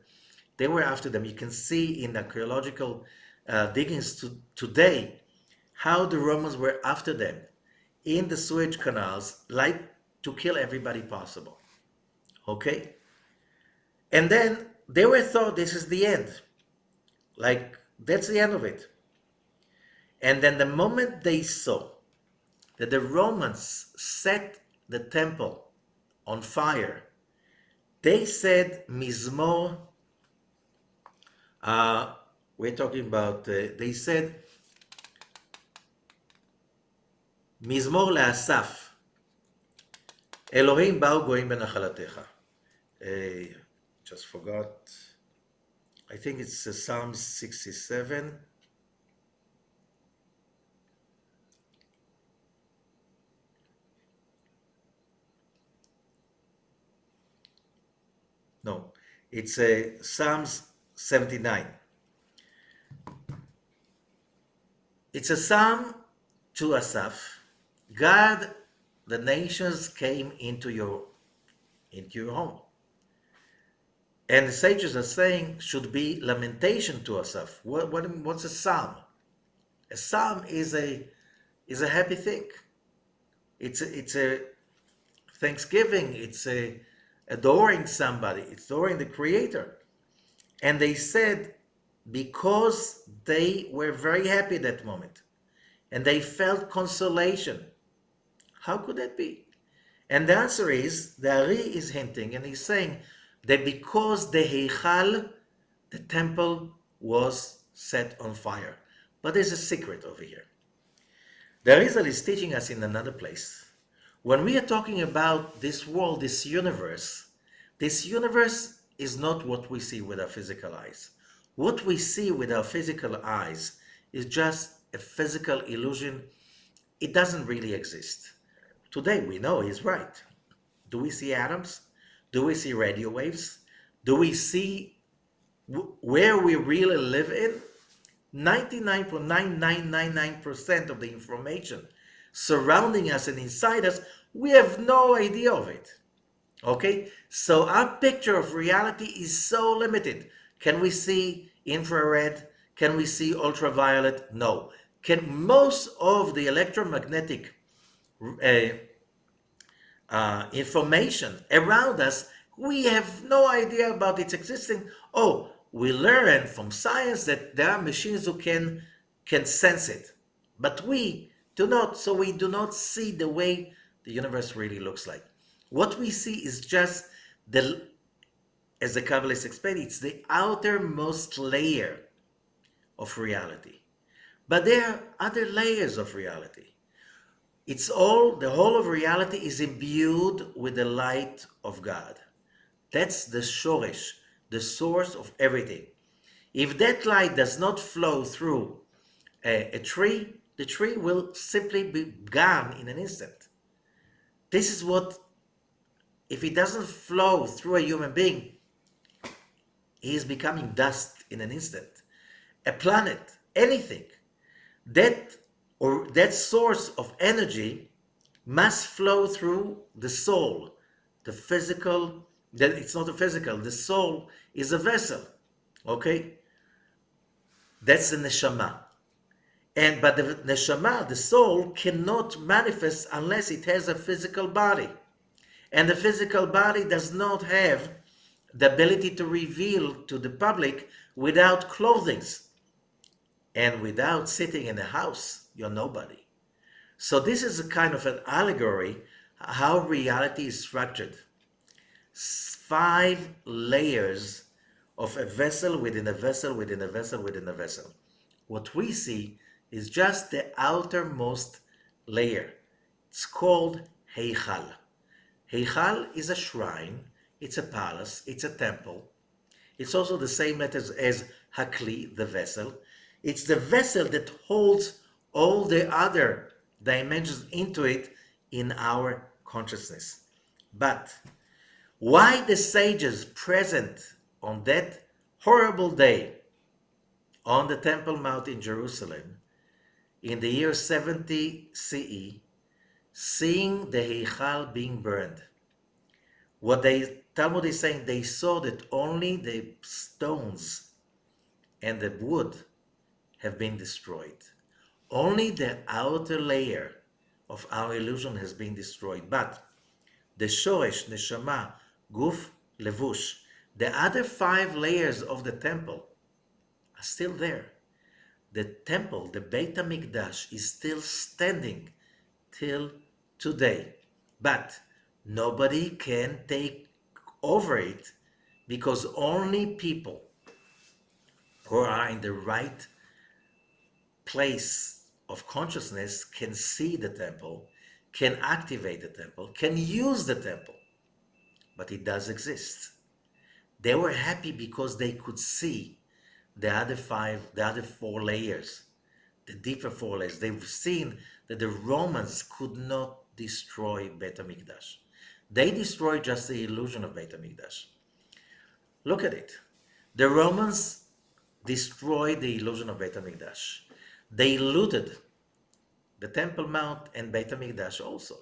They were after them. You can see in archaeological diggings today how the Romans were after them in the sewage canals, like to kill everybody possible. Okay? And then they were thought this is the end. Like, that's the end of it. And then the moment they saw that the Romans set the temple on fire, they said Mizmor, we're talking about, they said Mizmor le'asaf, Elohim ba'u goyim benachalatecha. Just forgot, I think it's Psalm 67. No, it's Psalms 79. It's a psalm to Asaph. God, the nations came into your home. And the sages are saying should be lamentation to Asaph. What's a psalm? A psalm is a happy thing. It's a thanksgiving. It's a adoring somebody. It's adoring the Creator. And they said because they were very happy that moment and they felt consolation. How could that be? And the answer is, the Ari is hinting and he's saying that because the Heichal, the temple, was set on fire. But there's a secret over here. The Arizal is teaching us in another place. When we are talking about this world, this universe is not what we see with our physical eyes. What we see with our physical eyes is just a physical illusion. It doesn't really exist. Today we know he's right. Do we see atoms? Do we see radio waves? Do we see where we really live in? 99.9999% of the information surrounding us and inside us, we have no idea of it. Okay? So our picture of reality is so limited. Can we see infrared? Can we see ultraviolet? No. Can most of the electromagnetic information around us, we have no idea about its existence. Oh, we learn from science that there are machines who can sense it, but we do not. So we do not see the way the universe really looks like. What we see is just the, as the Kabbalists explain, it's the outermost layer of reality. But there are other layers of reality. It's all, the whole of reality is imbued with the light of God. That's the shoresh, the source of everything. If that light does not flow through a tree, the tree will simply be gone in an instant. This is what, if it doesn't flow through a human being, he is becoming dust in an instant. A planet, anything, that source of energy must flow through the soul, the physical. That it's not a physical. The soul is a vessel. Okay, that's the neshama. But the neshama, the soul, cannot manifest unless it has a physical body, and the physical body does not have the ability to reveal to the public without clothing. And without sitting in a house, you're nobody. So this is a kind of an allegory how reality is structured. 5 layers of a vessel within a vessel within a vessel within a vessel. What we see is just the outermost layer. It's called Heichal. Heichal is a shrine, it's a palace, it's a temple. It's also the same letters as Hakli, the vessel. It's the vessel that holds all the other dimensions into it in our consciousness. But why the sages present on that horrible day on the Temple Mount in Jerusalem in the year 70 CE, seeing the Heichal being burned? What Talmud is saying, they saw that only the stones and the wood have been destroyed. Only the outer layer of our illusion has been destroyed. But the shoresh, neshama, guf, levush, the other 5 layers of the temple are still there. The temple, the Beit HaMikdash, is still standing till today. But nobody can take over it because only people who are in the right place of consciousness can see the temple, can activate the temple, can use the temple. But it does exist. They were happy because they could see the other 4 layers, the deeper 4 layers. They've seen that the Romans could not destroy Beit HaMikdash. They destroyed just the illusion of Beit HaMikdash. Look at it. The Romans destroyed the illusion of Beit HaMikdash. They looted the Temple Mount and Beit HaMikdash also.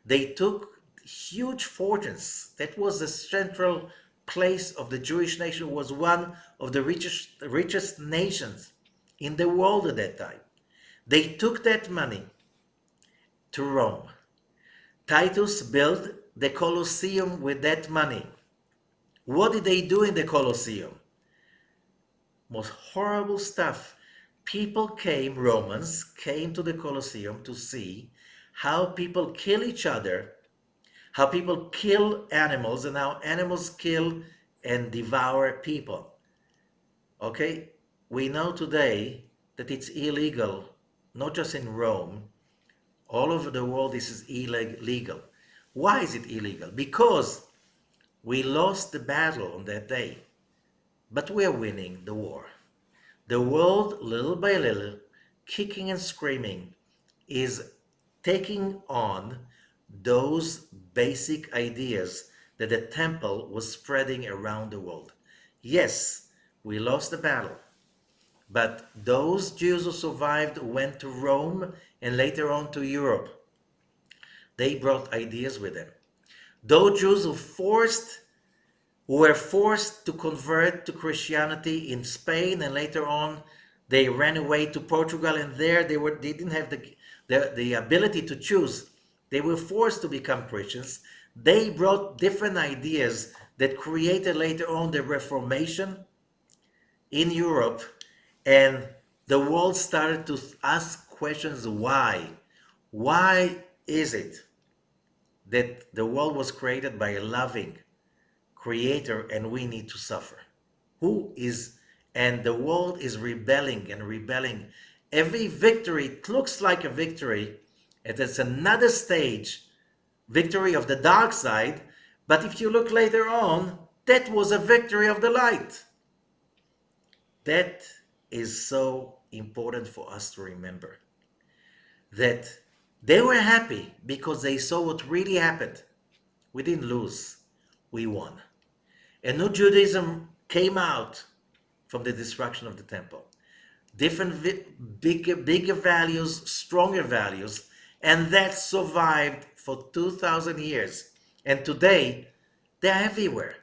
They took huge fortunes. That was the central place of the Jewish nation, was one of the richest nations in the world at that time. They took that money to Rome. Titus built the Colosseum with that money. What did they do in the Colosseum? Most horrible stuff. People came, Romans came to the Colosseum to see how people kill each other, how people kill animals, and how animals kill and devour people. Okay? We know today that it's illegal, not just in Rome, all over the world this is illegal. Why is it illegal? Because we lost the battle on that day, but we're winning the war. The world, little by little, kicking and screaming, is taking on those basic ideas that the temple was spreading around the world. Yes, we lost the battle, but those Jews who survived went to Rome and later on to Europe. They brought ideas with them. Those Jews who were forced to convert to Christianity in Spain, and later on they ran away to Portugal, and there they didn't have the ability to choose. They were forced to become Christians. They brought different ideas that created later on the Reformation in Europe, and the world started to ask questions. Why is it that the world was created by a loving creator and we need to suffer? And the world is rebelling and rebelling. Every victory, it looks like a victory, and it's another stage, victory of the dark side, but if you look later on, that was a victory of the light. That is so important for us to remember, that they were happy because they saw what really happened. We didn't lose, we won. And new Judaism came out from the destruction of the temple. Different, bigger values, stronger values, and that survived for 2,000 years. And today, they're everywhere.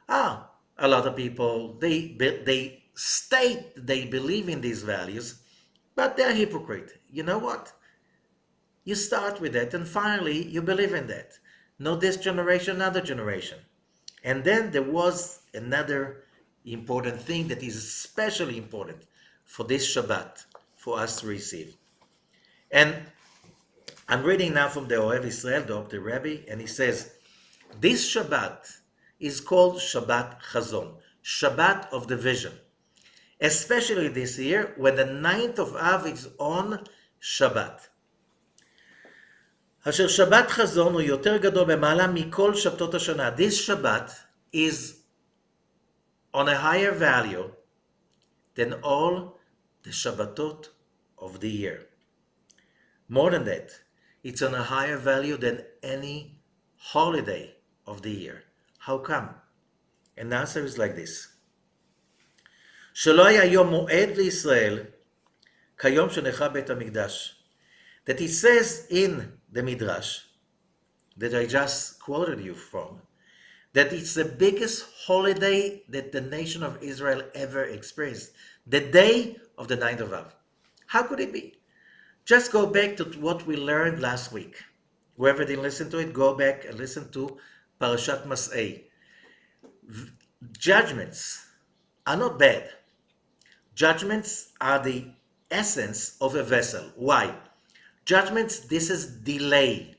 A lot of people, they state they believe in these values, but they're hypocrite. You know what? You start with that, and finally, you believe in that. Not this generation, another generation. And then there was another important thing that is especially important for this Shabbat, for us to receive. And I'm reading now from the Ohev Israel, the Rabbi, and he says, this Shabbat is called Shabbat Hazon, Shabbat of the vision. Especially this year, when the NinthofAv is on Shabbat. אשר שבת חזון הוא יותר גדול במעלה מכל שבתות השנה. This Shabbat is on a higher value than all the Shabbatot of the year. More than that, it's on a higher value than any holiday of the year. How come? And the answer is like this. שלא היה יום מועד לישראל כיום שנחרב בית המקדש. That it says in the Midrash that I just quoted you from, that it's the biggest holiday that the nation of Israel ever experienced, the day of the NinthofAv. How could it be? Just go back to what we learned last week. Whoever didn't listen to it, go back and listen to Parashat Mas'ei. Judgments are not bad. Judgments are the essence of a vessel. Why? Judgments, this is delay,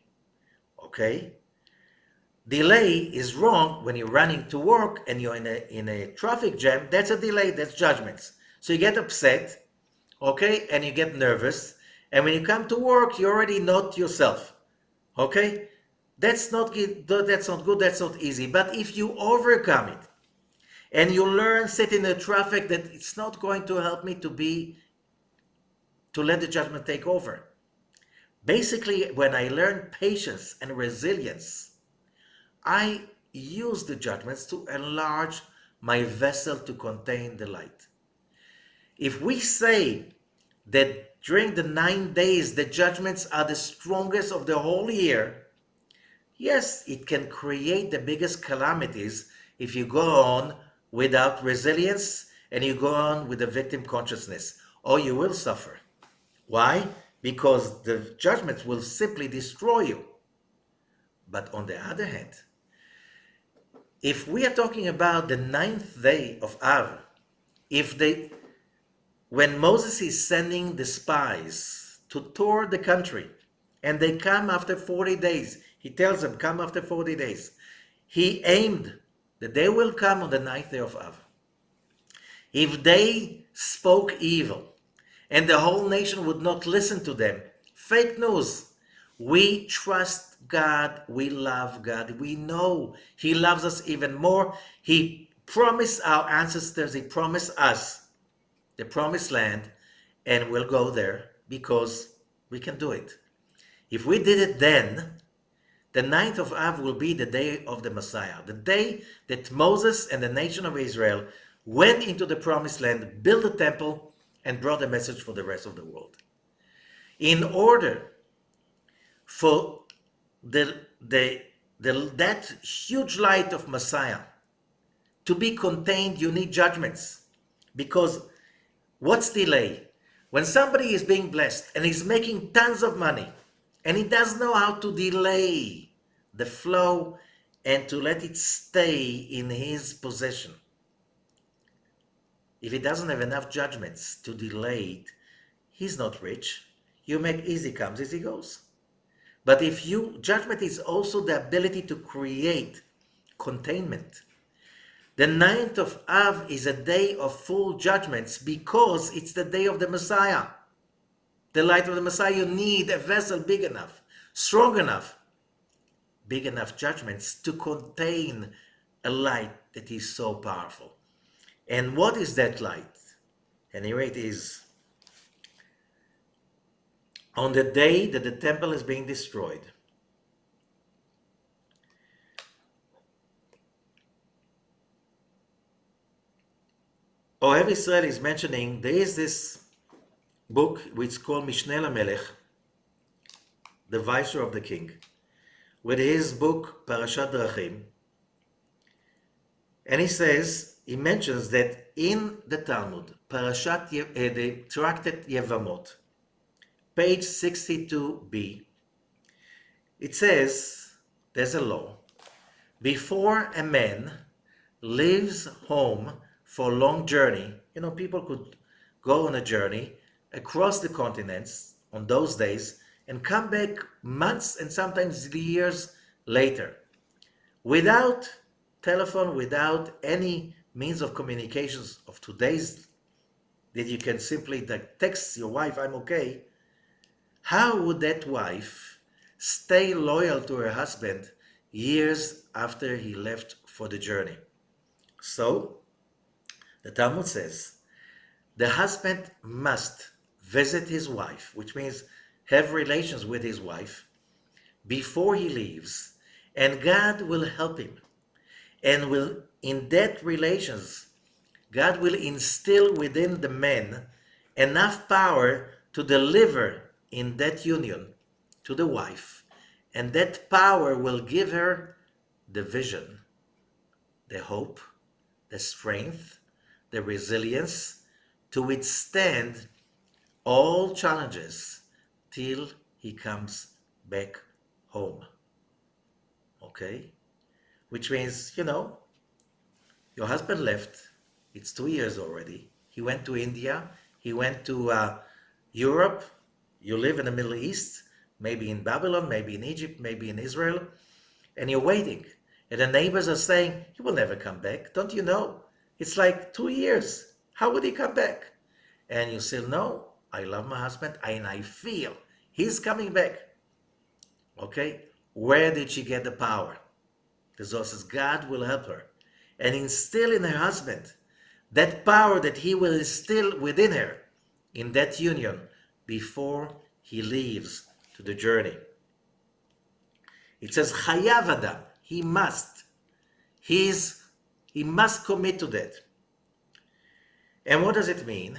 okay? Delay is wrong when you're running to work and you're in a traffic jam. That's a delay, that's judgments. So you get upset, okay, and you get nervous. And when you come to work, you already not yourself, okay? That's not good, that's not easy. But if you overcome it and you learn, sit in the traffic, that it's not going to help me to let the judgment take over. Basically, when I learn patience and resilience, I use the judgments to enlarge my vessel to contain the light. If we say that during the 9 days, the judgments are the strongest of the whole year, yes, it can create the biggest calamities if you go on without resilience and you go on with the victim consciousness, or you will suffer. Why? Because the judgments will simply destroy you. But on the other hand, if we are talking about the ninth day of Av, if they, when Moses is sending the spies to tour the country, and they come after 40 days, he tells them, come after 40 days. He aimed that they will come on the ninth day of Av. If they spoke evil and the whole nation would not listen to them, fake news. We trust God, we love God, we know He loves us even more. He promised our ancestors, He promised us the promised land, and we'll go there because we can do it. If we did it then, the ninth of Av will be the day of the Messiah, the day that Moses and the nation of Israel went into the promised land, built a temple, and brought a message for the rest of the world. In order for that huge light of Messiah to be contained, you need judgments. Because what's delay? When somebody is being blessed and is making tons of money, and he doesn't know how to delay the flow and to let it stay in his possession. If he doesn't have enough judgments to delay it, he's not rich. You make easy comes, easy goes. But if judgment is also the ability to create containment. The ninth of Av is a day of full judgments because it's the day of the Messiah. The light of the Messiah, you need a vessel big enough, strong enough, big enough judgments to contain a light that is so powerful. And what is that light? Anyway, it is on the day that the temple is being destroyed. Ohev Israel is mentioning there is this book which is called Mishneh LaMelech, the Viceroy of the King, with his book Parashat Drachim. And he mentions that in the Talmud, the Tractate Yevamot, page 62b, it says, there's a law, before a man leaves home for a long journey, people could go on a journey across the continents on those days and come back months and sometimes years later without telephone, without any means of communications of today's that you can simply text your wife, I'm okay. How would that wife stay loyal to her husband years after he left for the journey? So, the Talmud says, the husband must visit his wife, which means have relations with his wife, before he leaves, and God will help him. And in that relations, God will instill within the man enough power to deliver in that union to the wife, and that power will give her the vision, the hope, the strength, the resilience to withstand all challenges till he comes back home. Okay? Which means, your husband left, it's 2 years already. He went to India, he went to Europe, you live in the Middle East, maybe in Babylon, maybe in Egypt, maybe in Israel, and you're waiting. And the neighbors are saying, he will never come back. Don't you know? It's like 2 years. How would he come back? And you say, no, I love my husband and I feel he's coming back. Okay? Where did she get the power? The Zohar says God will help her and instill in her husband that power that he will instill within her in that union before he leaves to the journey. It says, Chayav Adam, he must. He must commit to that. And what does it mean?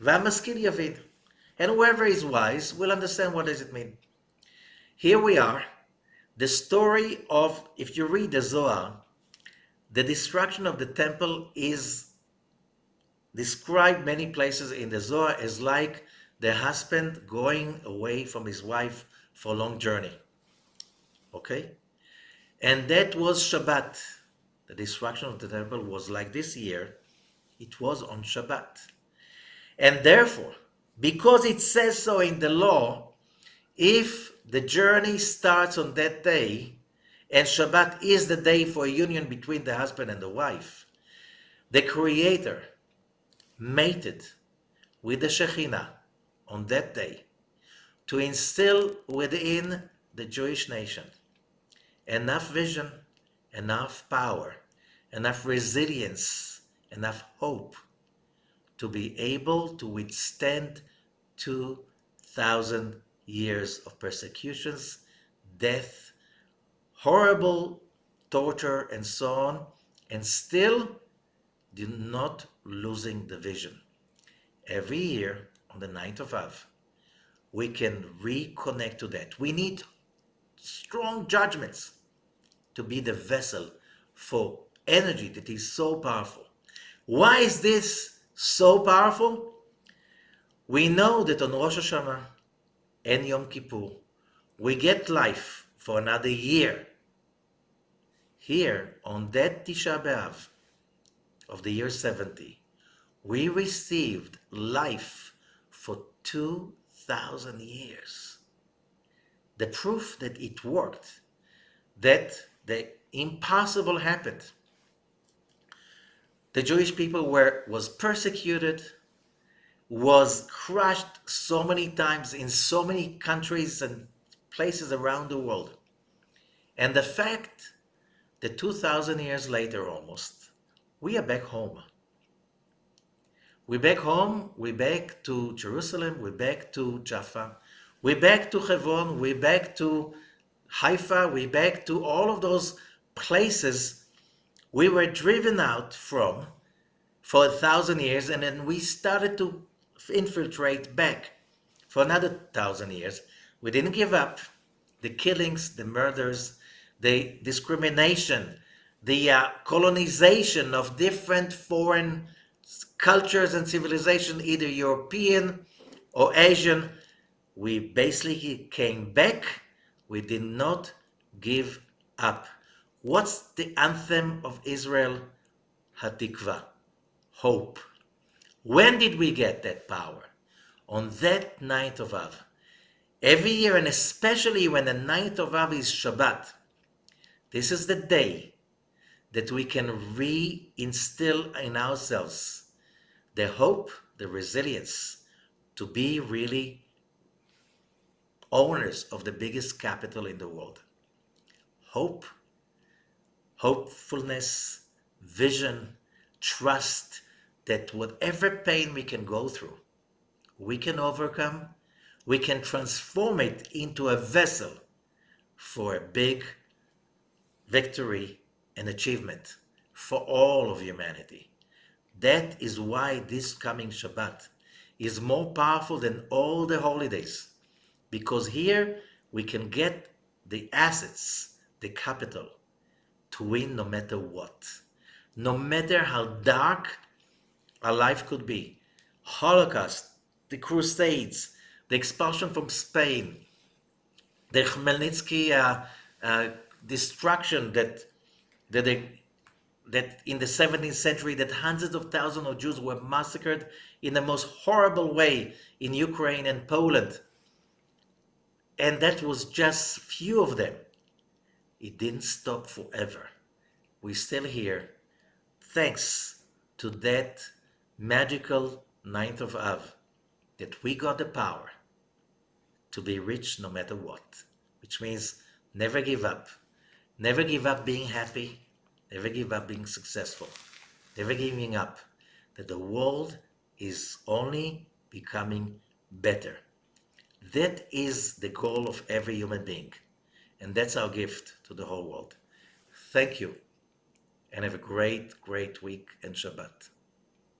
V'amaskil yavid. And whoever is wise will understand what does it mean. Here we are. The story of, if you read the Zohar, the destruction of the temple is described many places in the Zohar as like the husband going away from his wife for a long journey. Okay? And that was Shabbat. The destruction of the temple was like this year. It was on Shabbat. And therefore, because it says so in the law, if the journey starts on that day, and Shabbat is the day for a union between the husband and the wife, the Creator mated with the Shekhinah on that day to instill within the Jewish nation enough vision, enough power, enough resilience, enough hope to be able to withstand 2,000 years of persecutions, death, horrible torture, and so on, and still not losing the vision. Every year on the 9th of Av, we can reconnect to that. We need strong judgments to be the vessel for energy that is so powerful. Why is this so powerful? We know that on Rosh Hashanah and Yom Kippur, we get life for another year. Here, on that Tisha B'Av of the year 70, we received life for 2,000 years. The proof that it worked, that the impossible happened. The Jewish people was persecuted, was crushed so many times in so many countries and places around the world. And the fact that 2,000 years later almost, we are back home. We're back home, we're back to Jerusalem, we're back to Jaffa, we're back to Hebron, we're back to Haifa, we're back to all of those places we were driven out from for 1,000 years, and then we started to infiltrate back for another 1,000 years. We didn't give up. The killings, the murders, the discrimination, the colonization of different foreign cultures and civilizations, either European or Asian, we basically came back. We did not give up. What's the anthem of Israel? Hatikva, hope. When did we get that power? On that 9th of Av. Every year, and especially when the 9th of Av is Shabbat, this is the day that we can reinstill in ourselves the hope, the resilience to be really owners of the biggest capital in the world. Hope, hopefulness, vision, trust that whatever pain we can go through, we can overcome, we can transform it into a vessel for a big victory and achievement for all of humanity. That is why this coming Shabbat is more powerful than all the holidays, because here we can get the assets, the capital, to win no matter what. No matter how dark our life could be. Holocaust, the Crusades, the expulsion from Spain, the Khmelnytsky destruction that in the 17th century, that hundreds of thousands of Jews were massacred in the most horrible way in Ukraine and Poland. And that was just few of them. It didn't stop forever. We're still here, thanks to that magical 9th of Av, that we got the power to be rich no matter what, which means never give up. Never give up being happy. Never give up being successful. Never giving up that the world is only becoming better. That is the goal of every human being. And that's our gift to the whole world. Thank you. And have a great, great week and Shabbat.